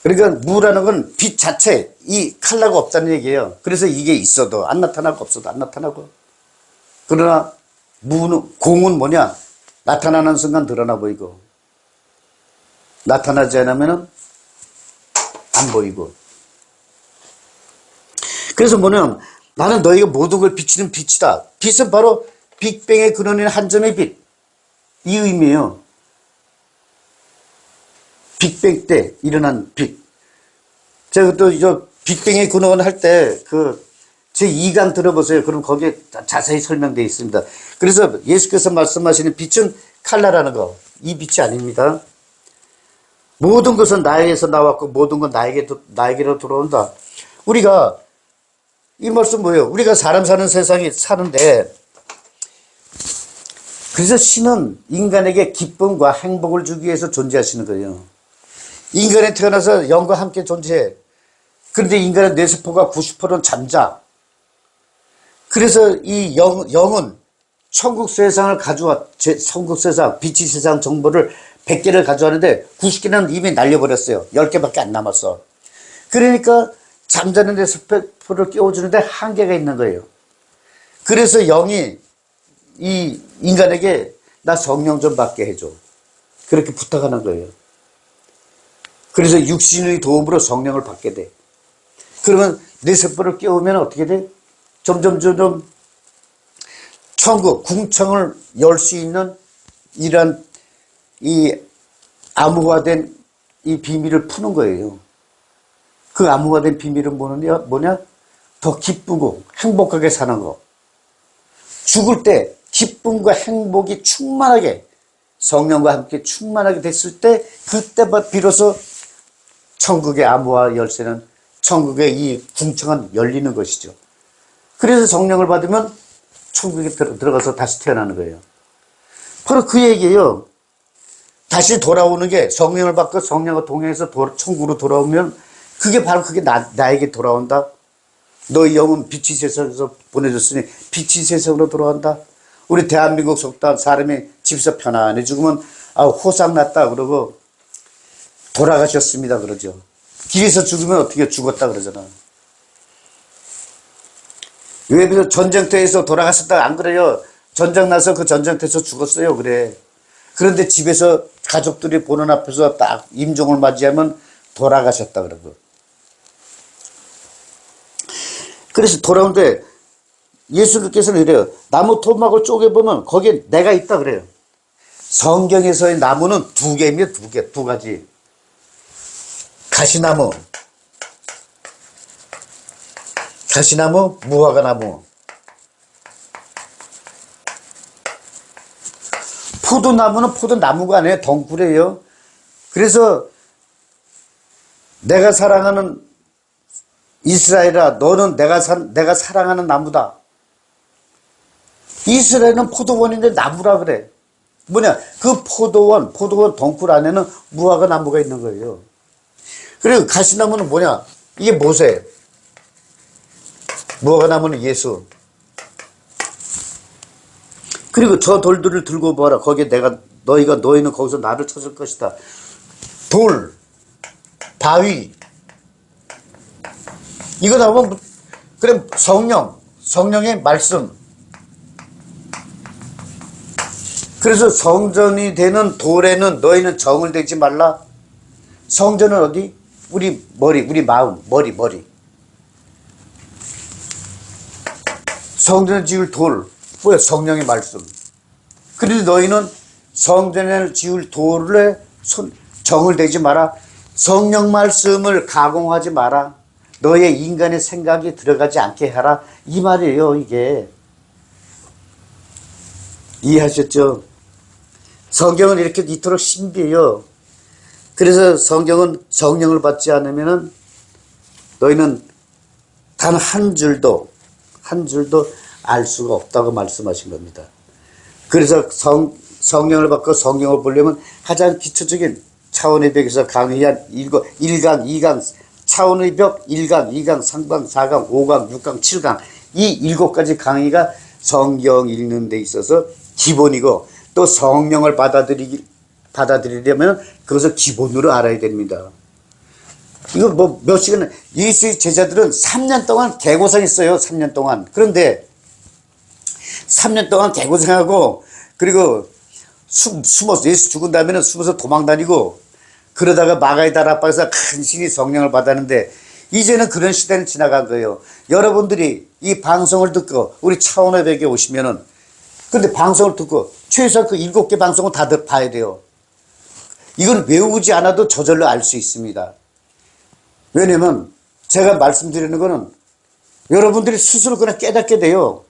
그러니까 무라는 건 빛 자체, 이 컬러가 없다는 얘기예요. 그래서 이게 있어도 안 나타나고 없어도 안 나타나고. 그러나 공은 뭐냐? 나타나는 순간 드러나 보이고, 나타나지 않으면 안 보이고. 그래서 뭐냐면 나는 너희가 모든 걸 비치는 빛이다. 빛은 바로 빅뱅의 근원인 한 점의 빛. 이 의미예요. 빅뱅 때 일어난 빛. 제가 또 빅뱅의 근원 할 때 제 2강 들어보세요. 그럼 거기에 자세히 설명되어 있습니다. 그래서 예수께서 말씀하시는 빛은 칼라라는 거, 이 빛이 아닙니다. 모든 것은 나에게서 나왔고 모든 건 나에게로 들어온다. 우리가 이 말씀 뭐예요? 우리가 사람 사는 세상에 사는데, 그래서 신은 인간에게 기쁨과 행복을 주기 위해서 존재하시는 거예요. 인간에 태어나서 영과 함께 존재해. 그런데 인간의 뇌세포가 90%는 잠자. 그래서 이 영은 천국 세상을 천국 세상, 빛의 세상 정보를 100개를 가져왔는데 90개는 이미 날려버렸어요. 10개밖에 안 남았어. 그러니까 잠자는 뇌세포를 깨워주는데 한계가 있는 거예요. 그래서 영이 이 인간에게 나 성령 좀 받게 해줘. 그렇게 부탁하는 거예요. 그래서 육신의 도움으로 성령을 받게 돼. 그러면 내 세포를 깨우면 어떻게 돼? 점점 천국, 궁창을 열 수 있는 이런 이 암호화된 이 비밀을 푸는 거예요. 그 암호화된 비밀은 뭐냐? 더 기쁘고 행복하게 사는 거. 죽을 때 기쁨과 행복이 충만하게 성령과 함께 충만하게 됐을 때 그때 비로소 천국의 암호화 열쇠는 천국의 이 궁창은 열리는 것이죠. 그래서 성령을 받으면 천국에 들어가서 다시 태어나는 거예요. 바로 그 얘기예요. 다시 돌아오는 게 성령을 받고 성령과 동행해서 천국으로 돌아오면 그게 바로 나에게 돌아온다. 너희 영은 빛이 세상에서 보내줬으니 빛이 세상으로 돌아간다. 우리 대한민국 속담 사람이 집에서 편안히 죽으면 호상났다 그러고 돌아가셨습니다 그러죠. 길에서 죽으면 어떻게 죽었다 그러잖아. 왜 전쟁터에서 돌아가셨다 안 그래요? 전쟁 나서 그 전쟁터에서 죽었어요 그래. 그런데 집에서 가족들이 보는 앞에서 딱 임종을 맞이하면 돌아가셨다 그러고. 그래서 돌아오는데 예수님께서는 이래요. 나무 토막을 쪼개보면 거기에 내가 있다 그래요. 성경에서의 나무는 두 개입니다. 두 가지. 가시나무, 무화과나무. 포도나무는 포도나무가 아니에요. 덩굴이에요. 그래서 내가 사랑하는 이스라엘아, 너는 내가 사랑하는 나무다. 이스라엘은 포도원인데 나무라 그래. 뭐냐? 그 포도원 덩굴 안에는 무화과 나무가 있는 거예요. 그리고 가시나무는 뭐냐? 이게 모세. 무화과 나무는 예수. 그리고 저 돌들을 들고 보아라. 거기에 너희는 거기서 나를 찾을 것이다. 돌, 바위. 이거 나오면 그래 성령의 말씀. 그래서 성전이 되는 돌에는 너희는 정을 대지 말라. 성전은 어디? 우리 머리, 우리 마음, 머리. 성전을 지을 돌, 뭐야? 성령의 말씀. 그런데 너희는 성전을 지을 돌에 정을 대지 마라. 성령 말씀을 가공하지 마라. 너의 인간의 생각이 들어가지 않게 하라. 이 말이에요, 이게. 이해하셨죠? 성경은 이렇게 이토록 신비해요. 그래서 성경은 성령을 받지 않으면은 너희는 단 한 줄도 알 수가 없다고 말씀하신 겁니다. 그래서 성령을 받고 성경을 보려면 가장 기초적인 차원의 벽에서 강의한 1강, 2강, 차원의 벽 1강, 2강, 3강, 4강, 5강, 6강, 7강 이 7가지 강의가 성경 읽는 데 있어서 기본이고 또 성령을 받아들이려면 그것을 기본으로 알아야 됩니다. 이거 뭐 몇 시간, 예수의 제자들은 3년 동안 개고생했어요. 3년 동안. 그런데 3년 동안 개고생하고 그리고 숨어서 예수 죽은 다음에는 숨어서 도망다니고 그러다가 마가의 달 앞에서 간신히 성령을 받았는데 이제는 그런 시대는 지나간 거예요. 여러분들이 이 방송을 듣고 우리 차원의 벽에 오시면은 근데 방송을 듣고 최소한 그 7개 방송은 다 봐야 돼요. 이건 외우지 않아도 저절로 알 수 있습니다. 왜냐면 제가 말씀드리는 거는 여러분들이 스스로 그냥 깨닫게 돼요.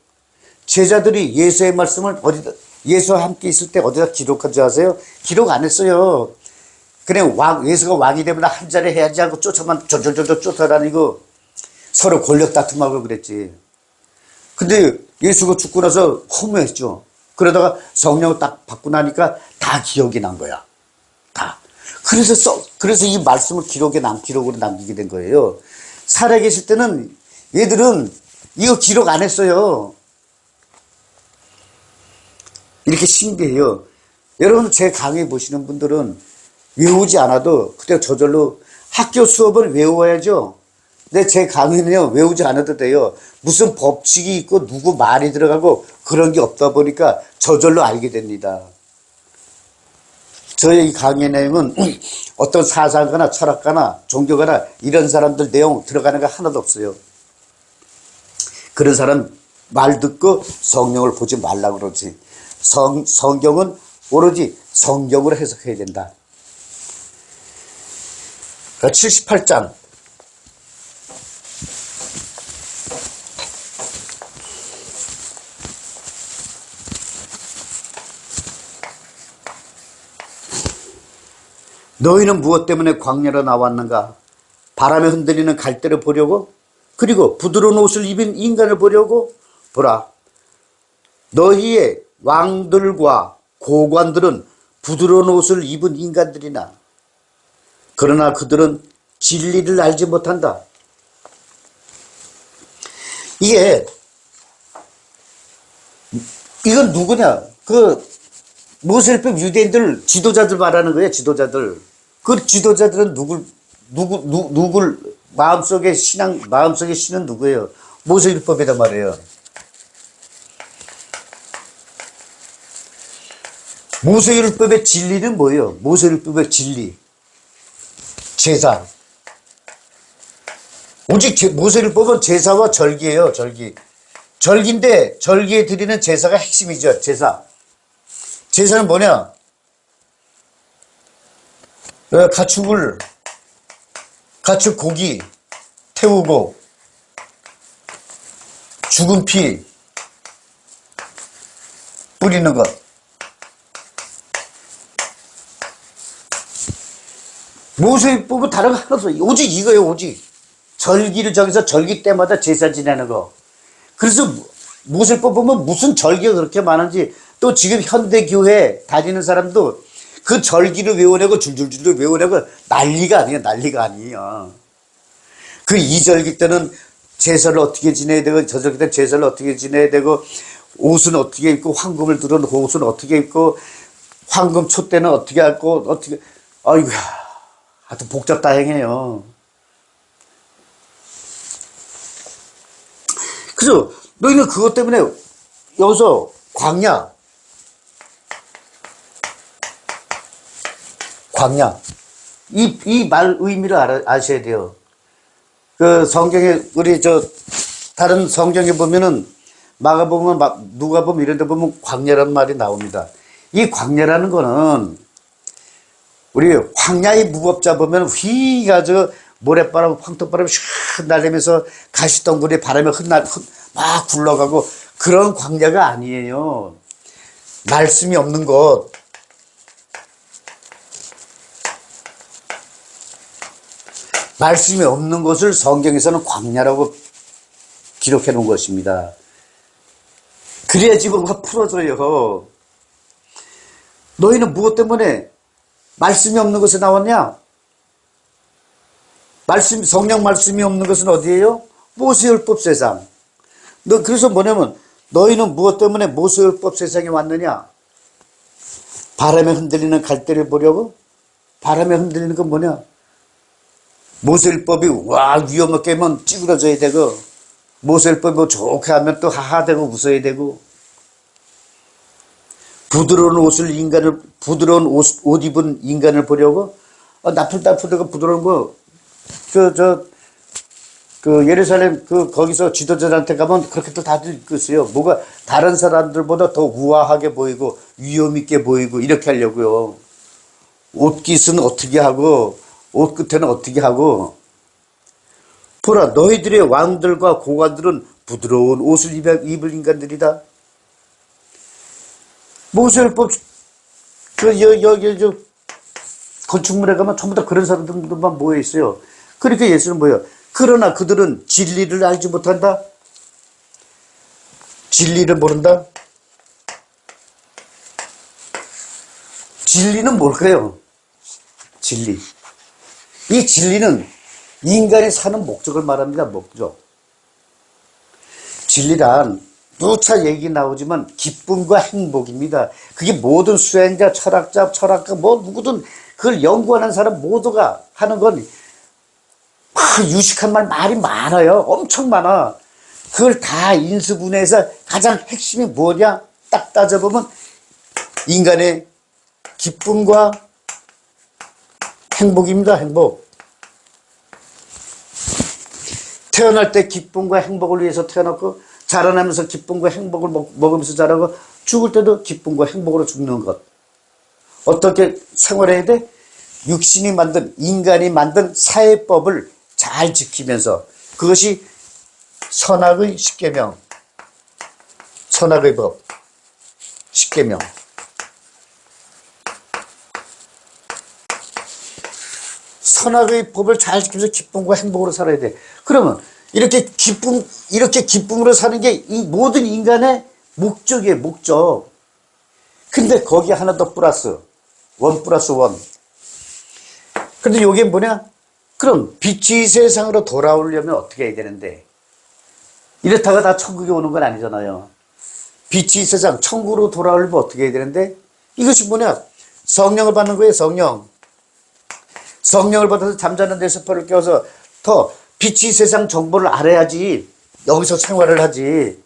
제자들이 예수의 말씀을 예수와 함께 있을 때 어디다 기록하지 아세요? 기록 안 했어요. 그냥 예수가 왕이 되면 한 자리 해야지 하고 졸졸 쫓아다니고 서로 권력 다툼하고 그랬지. 근데 예수가 죽고 나서 허무했죠. 그러다가 성령을 딱 받고 나니까 다 기억이 난 거야. 다. 그래서 이 말씀을 기록으로 남기게 된 거예요. 살아계실 때는 얘들은 이거 기록 안 했어요. 이렇게 신기해요. 여러분 제 강의 보시는 분들은 외우지 않아도 그때 저절로 학교 수업을 외워야죠. 근데 제 강의는요 외우지 않아도 돼요. 무슨 법칙이 있고 누구 말이 들어가고 그런 게 없다 보니까 저절로 알게 됩니다. 저의 이 강의 내용은 어떤 사상가나 철학가나 종교가나 이런 사람들 내용 들어가는 거 하나도 없어요. 그런 사람 말 듣고 성경을 보지 말라고 그러지. 성경은 오로지 성경으로 해석해야 된다. 78장. 너희는 무엇 때문에 광야로 나왔는가? 바람에 흔들리는 갈대를 보려고? 그리고 부드러운 옷을 입은 인간을 보려고? 보라. 너희의 왕들과 고관들은 부드러운 옷을 입은 인간들이나 그러나 그들은 진리를 알지 못한다. 이건 누구냐? 그 모세율법 유대인들 지도자들 말하는 거예요. 지도자들. 그 지도자들은 누굴 마음속에 신은 누구예요? 모세율법이란 말이에요. 모세율법의 진리는 뭐예요? 모세율법의 진리. 제사. 오직 모세율법은 제사와 절기예요. 절기. 절기인데 절기에 드리는 제사가 핵심이죠. 제사. 제사는 뭐냐? 가축 고기 태우고 죽은 피 뿌리는 것. 모세율법은 다른 거 하나도 없어요. 오직 이거예요. 오직 절기를 정해서 절기 때마다 제사 지내는 거. 그래서 모세율법 보면 무슨 절기가 그렇게 많은지, 또 지금 현대교회 다니는 사람도 그 절기를 외워내고 줄줄줄 외워내고 난리가 아니에요. 그 이절기 때는 제사를 어떻게 지내야 되고, 저절기 때는 제사를 어떻게 지내야 되고, 옷은 어떻게 입고, 황금을 두른 옷은 어떻게 입고, 황금 초 때는 어떻게 하고, 아이고야, 하여튼 복잡다행해요. 그래서 너희는 그것 때문에 여기서 광야 이 말 의미를 아셔야 돼요. 그 성경에 다른 성경에 보면은 마가복음, 누가복음 이런 데 보면 광야라는 말이 나옵니다. 이 광야라는 거는 우리 황야의 무법자 보면 휘가지고 모래바람, 황토바람이 슉 날리면서 가시덩굴이 바람에 막 굴러가고 그런 광야가 아니에요. 말씀이 없는 곳. 말씀이 없는 곳을 성경에서는 광야라고 기록해 놓은 것입니다. 그래야지 뭔가 풀어져요. 너희는 무엇 때문에 말씀이 없는 곳에 나왔냐? 성령 말씀이 없는 것은 어디예요? 모세율법 세상. 그래서 뭐냐면 너희는 무엇 때문에 모세율법 세상에 왔느냐? 바람에 흔들리는 갈대를 보려고? 바람에 흔들리는 건 뭐냐? 모세율법이 위험하게 하면 찌그러져야 되고, 모세율법이 좋게 하면 또 하하되고 웃어야 되고, 부드러운 옷 입은 인간을 보려고? 나풀나풀하고 부드러운 거, 예루살렘 거기서 지도자한테 가면 그렇게 또 다들 있어요. 뭐가 다른 사람들보다 더 우아하게 보이고 위험 있게 보이고 이렇게 하려고요. 옷깃은 어떻게 하고 옷 끝에는 어떻게 하고. 보라, 너희들의 왕들과 고관들은 부드러운 옷을 입을 인간들이다. 모세율법 여기 건축물에 가면 전부 다 그런 사람들만 모여 있어요. 그러니까 예수는 뭐예요? 그러나 그들은 진리를 알지 못한다. 진리를 모른다. 진리는 뭘까요? 진리. 이 진리는 인간이 사는 목적을 말합니다. 목적. 진리란 누차 얘기 나오지만 기쁨과 행복입니다. 그게 모든 수행자, 철학가 누구든 그걸 연구하는 사람 모두가 하는 건 유식한 말이 많아요. 엄청 많아. 그걸 다 인수분해해서 가장 핵심이 뭐냐? 딱 따져보면 인간의 기쁨과 행복입니다. 행복. 태어날 때 기쁨과 행복을 위해서 태어났고 자라나면서 기쁨과 행복을 먹으면서 자라고 죽을 때도 기쁨과 행복으로 죽는 것. 어떻게 생활해야 돼? 육신이 만든 인간이 만든 사회법을 잘 지키면서 그것이 선악의 십계명, 선악의 법, 십계명. 선악의 법을 잘 지키면서 기쁨과 행복으로 살아야 돼. 그러면 이렇게 기쁨으로 사는 게 이 모든 인간의 목적이에요, 목적. 근데 거기에 하나 더 플러스, 원 플러스 원. 근데 이게 뭐냐? 그럼 빛이 세상으로 돌아오려면 어떻게 해야 되는데? 이렇다가 다 천국에 오는 건 아니잖아요. 빛이 세상, 천국으로 돌아오려면 어떻게 해야 되는데? 이것이 뭐냐? 성령을 받는 거예요, 성령. 성령을 받아서 잠자는 내 세포를 깨워서 더 빛이 세상 정보를 알아야지 여기서 생활을 하지.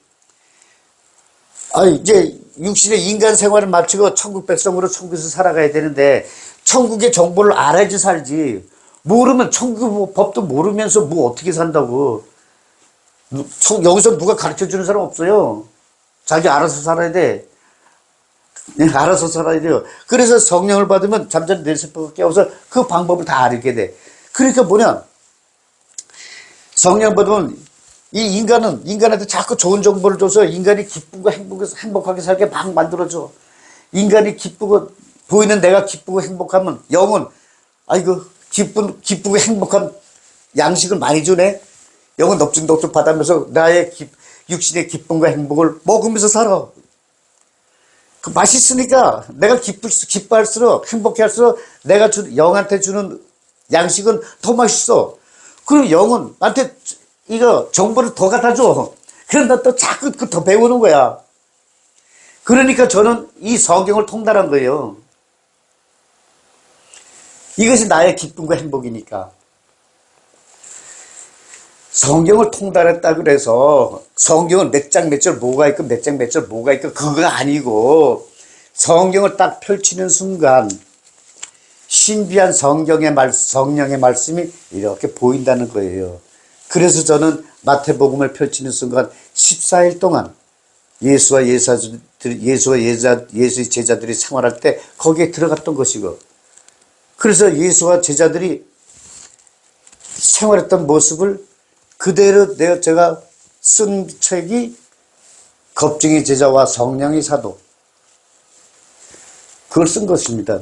이제 육신의 인간 생활을 마치고 천국 백성으로 천국에서 살아가야 되는데 천국의 정보를 알아야지 살지. 모르면 천국 법도 모르면서 뭐 어떻게 산다고. 여기서 누가 가르쳐주는 사람 없어요. 자기 알아서 살아야 돼. 알아서 살아야 돼요. 그래서 성령을 받으면 잠자는 내 세포가 깨워서 그 방법을 다 알게 돼. 그러니까 뭐냐? 성령 받으면 이 인간한테 자꾸 좋은 정보를 줘서 인간이 기쁘고 행복하게 살게 막 만들어줘. 인간이 기쁘고, 보이는 내가 기쁘고 행복하면 영은, 기쁘고 행복한 양식을 많이 주네? 영은 넙죽넙죽 받으면서 나의 육신의 기쁨과 행복을 먹으면서 살아. 그 맛있으니까 내가 기뻐할수록 행복해 할수록 내가 영한테 주는 양식은 더 맛있어. 그럼 영은 나한테 이거 정보를 더 갖다 줘. 그런다 또 자꾸 더 배우는 거야. 그러니까 저는 이 성경을 통달한 거예요. 이것이 나의 기쁨과 행복이니까. 성경을 통달했다 그래서 성경은 몇 장 몇 절 뭐가 있고 몇 장 몇 절 뭐가 있고 그거 아니고 성경을 딱 펼치는 순간 신비한 성령의 말씀이 이렇게 보인다는 거예요. 그래서 저는 마태복음을 펼치는 순간 14일 동안 예수의 제자들이 생활할 때 거기에 들어갔던 것이고, 그래서 예수와 제자들이 생활했던 모습을 그대로 제가 쓴 책이 겁쟁이 제자와 성령의 사도, 그걸 쓴 것입니다.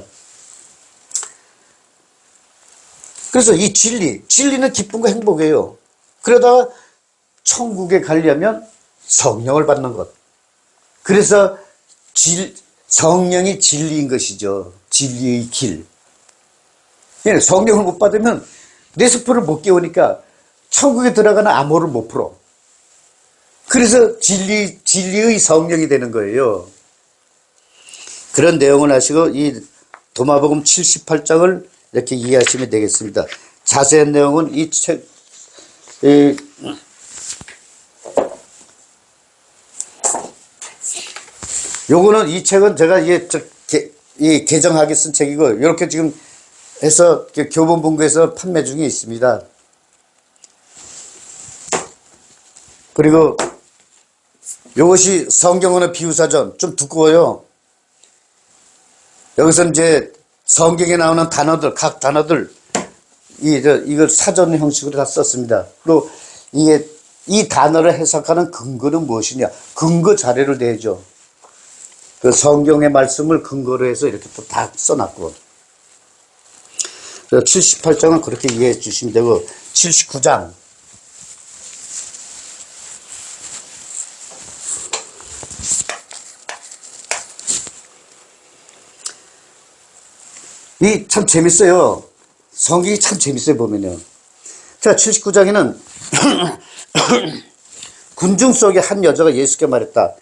그래서 이 진리는 기쁨과 행복이에요. 그러다가 천국에 가려면 성령을 받는 것. 그래서 성령이 진리인 것이죠. 진리의 길. 성령을 못 받으면 내 세포를 못 깨우니까 천국에 들어가는 암호를 못 풀어. 그래서 진리의 성령이 되는 거예요. 그런 내용을 하시고 이 도마복음 78장을 이렇게 이해하시면 되겠습니다. 자세한 내용은 이 책, 요거는 이 책은 제가 개정하게 쓴 책이고, 이렇게 지금 해서 교본본고에서 판매 중에 있습니다. 그리고 이것이 성경언어 비유사전, 좀 두꺼워요. 여기서 이제 성경에 나오는 단어들, 각 단어들, 이걸 사전 형식으로 다 썼습니다. 그리고 이 단어를 해석하는 근거는 무엇이냐? 근거 자료를 내죠. 그 성경의 말씀을 근거로 해서 이렇게 또 다 써놨고. 78장은 그렇게 이해해 주시면 되고, 79장. 이 참 재밌어요. 성경이 참 재밌어요, 보면요. 자, 79장에는 군중 속의 한 여자가 예수께 말했다.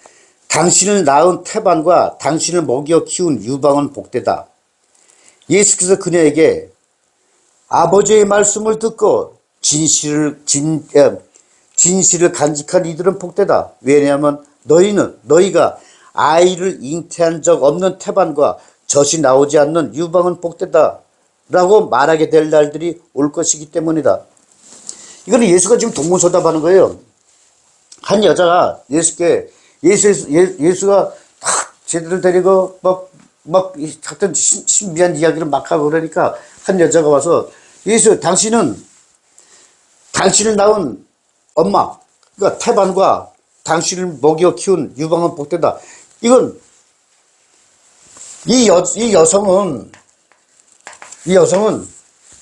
당신을 낳은 태반과 당신을 먹여 키운 유방은 복되다. 예수께서 그녀에게 아버지의 말씀을 듣고 진실을 간직한 이들은 복되다. 왜냐하면 너희가 아이를 잉태한 적 없는 태반과 젖이 나오지 않는 유방은 복되다 라고 말하게 될 날들이 올 것이기 때문이다. 이거는 예수가 지금 동문서답하는 거예요. 한 여자가 예수가 딱 제대로 데리고 막 하여튼 신비한 이야기를 막 하고 그러니까 한 여자가 와서 예수, 당신을 낳은 엄마, 그러니까 태반과 당신을 먹여 키운 유방은 복되다. 이건 이 여성은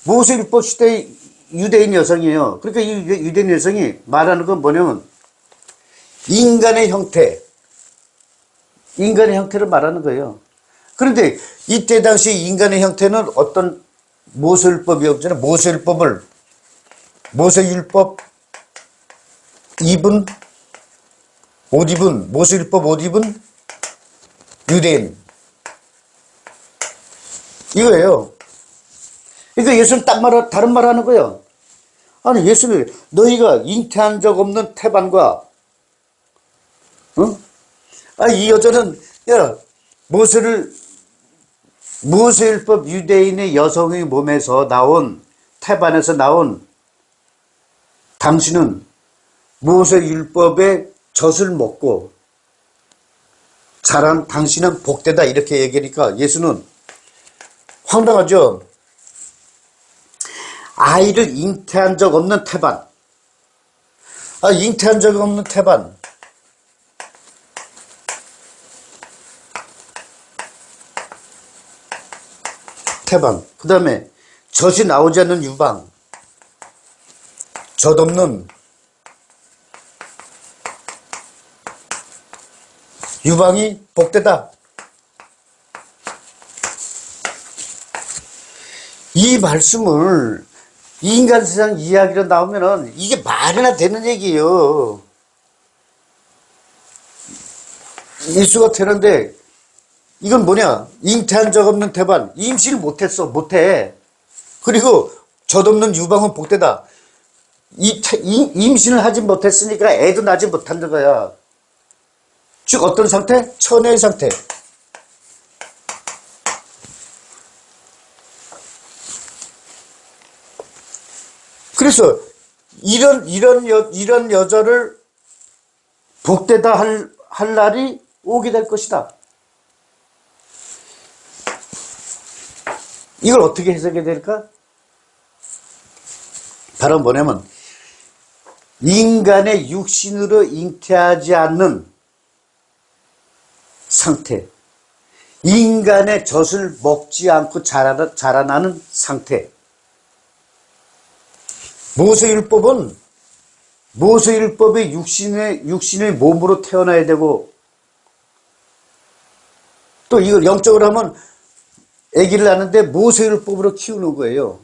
모세율법 시대의 유대인 여성이에요. 그러니까 이 유대인 여성이 말하는 건 뭐냐면 인간의 형태를 말하는 거예요. 그런데 이때 당시 인간의 형태는 어떤 모세율법이 없잖아요. 모세율법 옷 입은 유대인. 이거예요. 그러니까 예수는 다른 말 하는 거예요. 아니, 예수는 너희가 잉태한 적 없는 태반과, 이 여자는, 모세율법 유대인의 여성의 몸에서 나온, 태반에서 나온 당신은 모세율법의 젖을 먹고 자란 당신은 복되다. 이렇게 얘기하니까 예수는 황당하죠. 아이를 잉태한 적 없는 태반. 잉태한 적 없는 태반. 그 다음에 젖이 나오지 않는 유방. 젖 없는 유방이 복되다. 이 말씀을 인간 세상 이야기로 나오면은 이게 말이나 되는 얘기예요. 예수가 태어난데 이건 뭐냐? 잉태한 적 없는 태반. 임신을 못해. 그리고 젖 없는 유방은 복되다. 임신을 하지 못했으니까 애도 낳지 못한다는 거야. 즉 어떤 상태? 천혜의 상태. 그래서 이런 여자를 복되다 할 날이 오게 될 것이다. 이걸 어떻게 해석해야 될까? 바로 뭐냐면 인간의 육신으로 잉태하지 않는 상태, 인간의 젖을 먹지 않고 자라나는 상태. 모세율법의 육신의 몸으로 태어나야 되고, 또 이걸 영적으로 하면 아기를 낳는데 모세율법으로 키우는 거예요.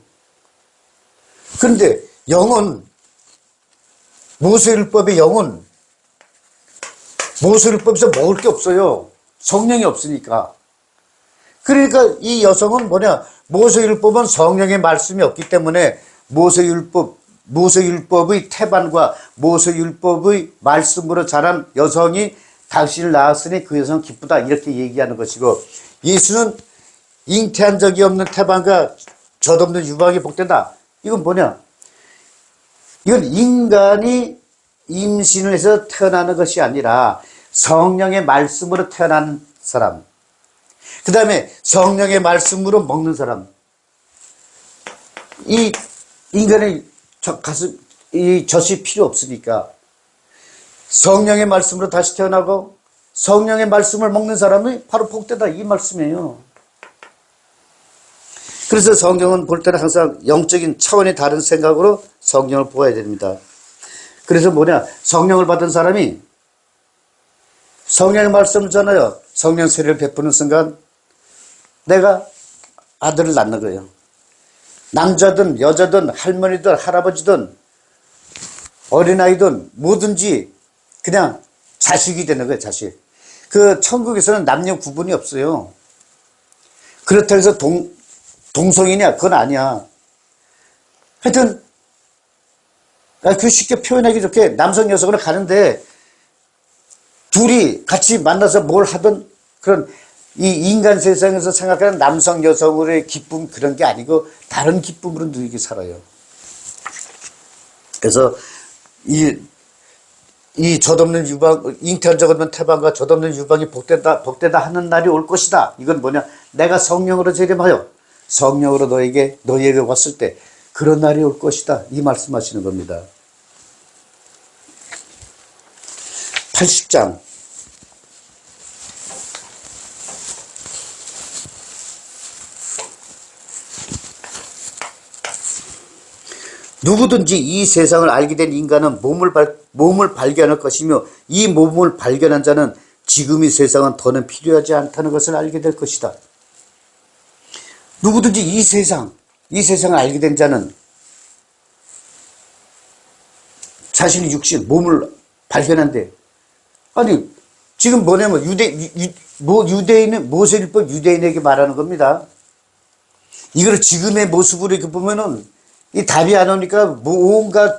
그런데 모세율법의 영은 모세율법에서 먹을 게 없어요. 성령이 없으니까. 그러니까 이 여성은 모세율법은 성령의 말씀이 없기 때문에 모세율법의 태반과 모세율법의 말씀으로 자란 여성이 당신을 낳았으니 그 여성은 기쁘다. 이렇게 얘기하는 것이고, 예수는 잉태한 적이 없는 태반과 젖없는 유방이 복된다. 이건 뭐냐? 이건 인간이 임신을 해서 태어나는 것이 아니라 성령의 말씀으로 태어난 사람. 그 다음에 성령의 말씀으로 먹는 사람. 이 인간의 이 젖이 필요 없으니까 성령의 말씀으로 다시 태어나고 성령의 말씀을 먹는 사람이 바로 복되다. 이 말씀이에요. 그래서 성경은 볼 때는 항상 영적인 차원의 다른 생각으로 성경을 보아야 됩니다. 그래서 성령을 받은 사람이 성령의 말씀을 전하여 성령 세례를 베푸는 순간 내가 아들을 낳는 거예요. 남자든 여자든 할머니든 할아버지든 어린아이든 뭐든지 그냥 자식이 되는 거예요. 자식. 그 천국에서는 남녀 구분이 없어요. 그렇다고 해서 동성이냐? 그건 아니야. 하여튼 그 쉽게 표현하기 좋게 남성 여성으로 가는데 둘이 같이 만나서 뭘 하든 그런 이 인간 세상에서 생각하는 남성 여성으로의 기쁨 그런 게 아니고 다른 기쁨으로 누리게 살아요. 그래서 이 젖없는 유방, 잉태한 적 없는 태반과 젖없는 유방이 복되다 하는 날이 올 것이다. 이건 뭐냐? 내가 성령으로 재림하여 성령으로 너희에게 왔을 때 그런 날이 올 것이다. 이 말씀하시는 겁니다. 80장. 누구든지 이 세상을 알게 된 인간은 몸을 발견할 것이며 이 몸을 발견한 자는 지금 이 세상은 더는 필요하지 않다는 것을 알게 될 것이다. 누구든지 이 세상을 알게 된 자는 자신의 육신, 몸을 발견한대. 아니, 지금 뭐냐면 유대인은 모세율법 유대인에게 말하는 겁니다. 이걸 지금의 모습으로 이렇게 보면은 이 답이 안 오니까 온갖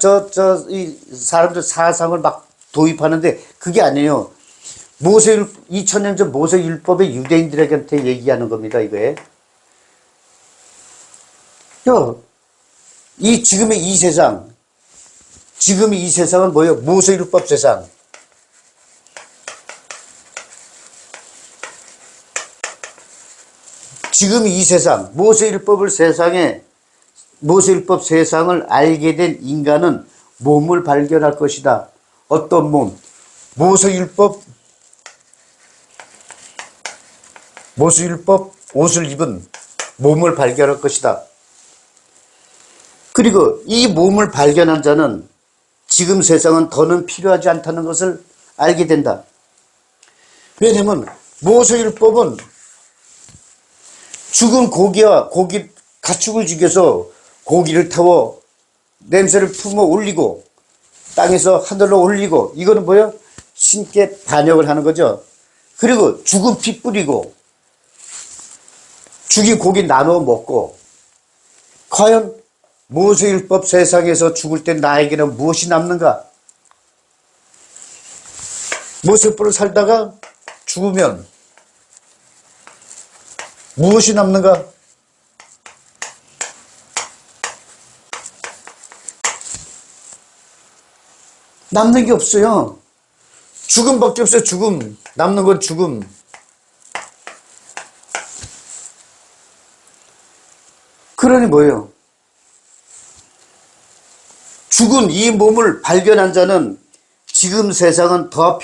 이 사람들 사상을 막 도입하는데 그게 아니에요. 2000년 전 모세율법의 유대인들에게 얘기하는 겁니다, 이거에. 지금의 이 세상은 뭐예요? 모세율법 세상. 지금 이 세상, 모세율법 세상을 알게 된 인간은 몸을 발견할 것이다. 어떤 몸? 모세율법 옷을 입은 몸을 발견할 것이다. 그리고 이 몸을 발견한 자는 지금 세상은 더는 필요하지 않다는 것을 알게 된다. 왜냐하면 모세율법은 죽은 가축을 죽여서 고기를 태워 냄새를 품어 올리고 땅에서 하늘로 올리고 이거는 뭐예요? 신께 반역을 하는 거죠. 그리고 죽은 피 뿌리고 죽인 고기 나누어 먹고 과연 모세율법 세상에서 죽을 때 나에게는 무엇이 남는가? 모세율법을 살다가 죽으면 무엇이 남는가? 남는 게 없어요. 죽음밖에 없어요. 죽음. 남는 건 죽음. 그러니 뭐예요? 죽은 이 몸을 발견한 자는 지금 세상은 더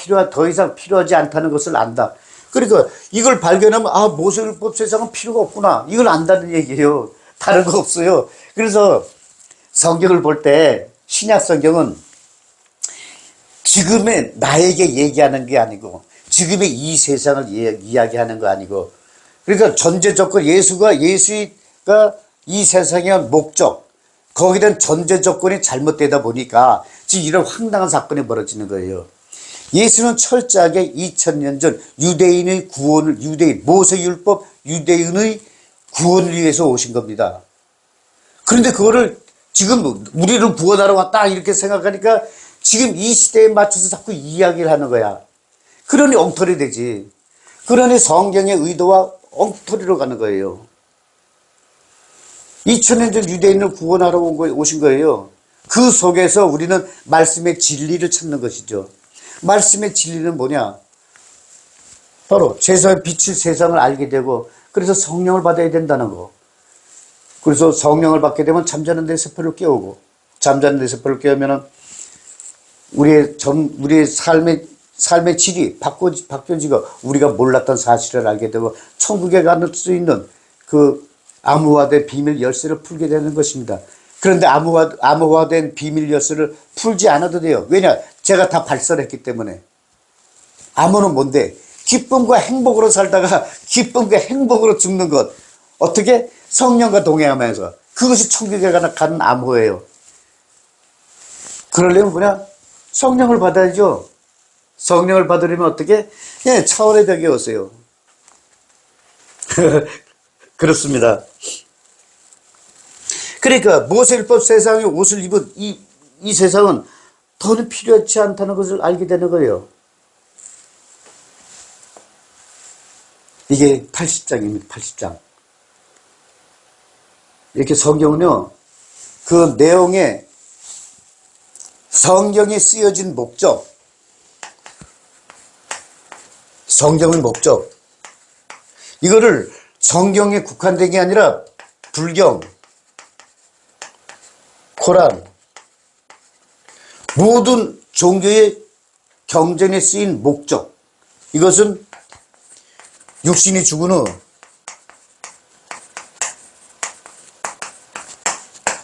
이상 필요하지 않다는 것을 안다. 그러니까 이걸 발견하면 모세율법 세상은 필요가 없구나. 이걸 안다는 얘기예요. 다른 거 없어요. 그래서 성경을 볼 때 신약 성경은 지금의 나에게 얘기하는 게 아니고 지금의 이 세상을 이야기하는 거 아니고 그러니까 전제 조건 예수가 이 세상의 목적 거기에 대한 전제 조건이 잘못되다 보니까 지금 이런 황당한 사건이 벌어지는 거예요. 예수는 철저하게 2000년 전 모세율법 유대인의 구원을 위해서 오신 겁니다. 그런데 그거를 지금 우리를 구원하러 왔다 이렇게 생각하니까 지금 이 시대에 맞춰서 자꾸 이야기를 하는 거야. 그러니 엉터리 되지. 그러니 성경의 의도와 엉터리로 가는 거예요. 2000년 전 유대인을 구원하러 오신 거예요. 그 속에서 우리는 말씀의 진리를 찾는 것이죠. 말씀의 진리는 뭐냐? 바로 세상의 빛을 세상을 알게 되고 그래서 성령을 받아야 된다는 거. 그래서 성령을 받게 되면 잠자는 데 세포를 깨우고 잠자는 데 세포를 깨우면은 우리의 삶의 질이 바뀌어지고 우리가 몰랐던 사실을 알게 되고 천국에 갈 수 있는 그 암호화된 비밀 열쇠를 풀게 되는 것입니다. 그런데 암호화된 비밀 열쇠를 풀지 않아도 돼요. 왜냐? 제가 다 발설했기 때문에. 암호는 뭔데? 기쁨과 행복으로 살다가 기쁨과 행복으로 죽는 것. 어떻게? 성령과 동행하면서. 그것이 천국에 가는 암호예요. 그러려면 뭐냐? 성령을 받아야죠. 성령을 받으려면 어떻게? 차원의 벽에 오세요. 그렇습니다. 그러니까 모세율법 세상의 옷을 입은 이 세상은 더는 필요하지 않다는 것을 알게 되는 거예요. 이게 80장입니다. 80장. 이렇게 성경은요, 그 내용에 성경에 쓰여진 목적, 성경의 목적, 이거를 성경에 국한된 게 아니라 불경, 코란, 모든 종교의 경전에 쓰인 목적, 이것은 육신이 죽은 후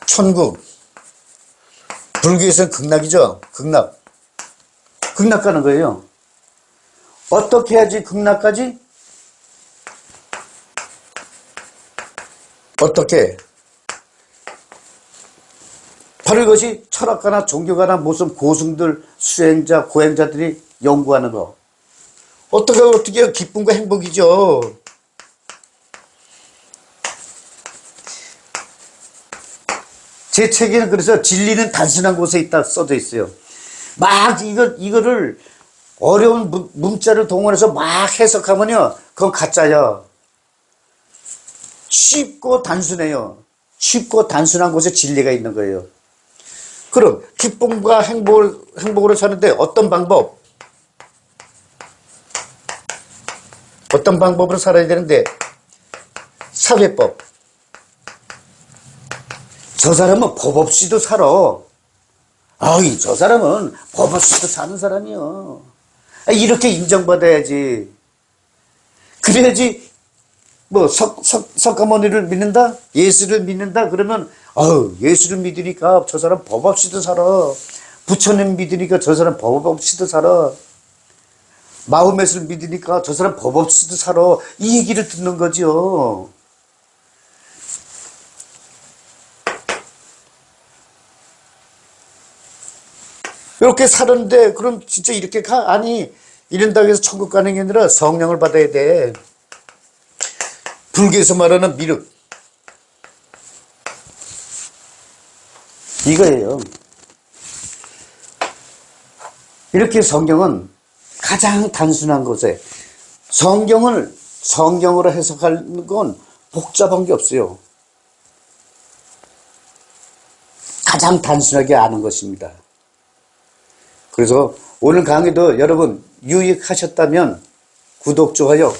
천국, 불교에서는 극락이죠. 극락 가는 거예요. 어떻게 해야지 극락까지? 어떻게? 바로 이것이 철학가나 종교가나 무슨 고승들, 수행자, 고행자들이 연구하는 거. 어떻게 기쁨과 행복이죠. 제 책에는 그래서 진리는 단순한 곳에 있다 써져 있어요. 막 이거를 어려운 문자를 동원해서 막 해석하면요, 그건 가짜야. 쉽고 단순해요. 쉽고 단순한 곳에 진리가 있는 거예요. 그럼 기쁨과 행복으로 사는데 어떤 방법으로 살아야 되는데, 사회법. 저 사람은 법 없이도 살아. 아이, 저 사람은 법 없이도 사는 사람이요. 이렇게 인정받아야지. 그래야지, 뭐, 석가모니를 믿는다? 예수를 믿는다? 그러면, 예수를 믿으니까 저 사람 법 없이도 살아. 부처님 믿으니까 저 사람 법 없이도 살아. 마호메스를 믿으니까 저 사람 법 없이도 살아. 이 얘기를 듣는 거죠. 이렇게 사는데, 그럼 진짜 이렇게 가? 아니, 이런다고 해서 천국 가는 게 아니라 성령을 받아야 돼. 불교에서 말하는 미륵. 이거예요. 이렇게 성경은 가장 단순한 곳에, 성경으로 해석하는 건 복잡한 게 없어요. 가장 단순하게 아는 것입니다. 그래서 오늘 강의도 여러분 유익하셨다면 구독, 좋아요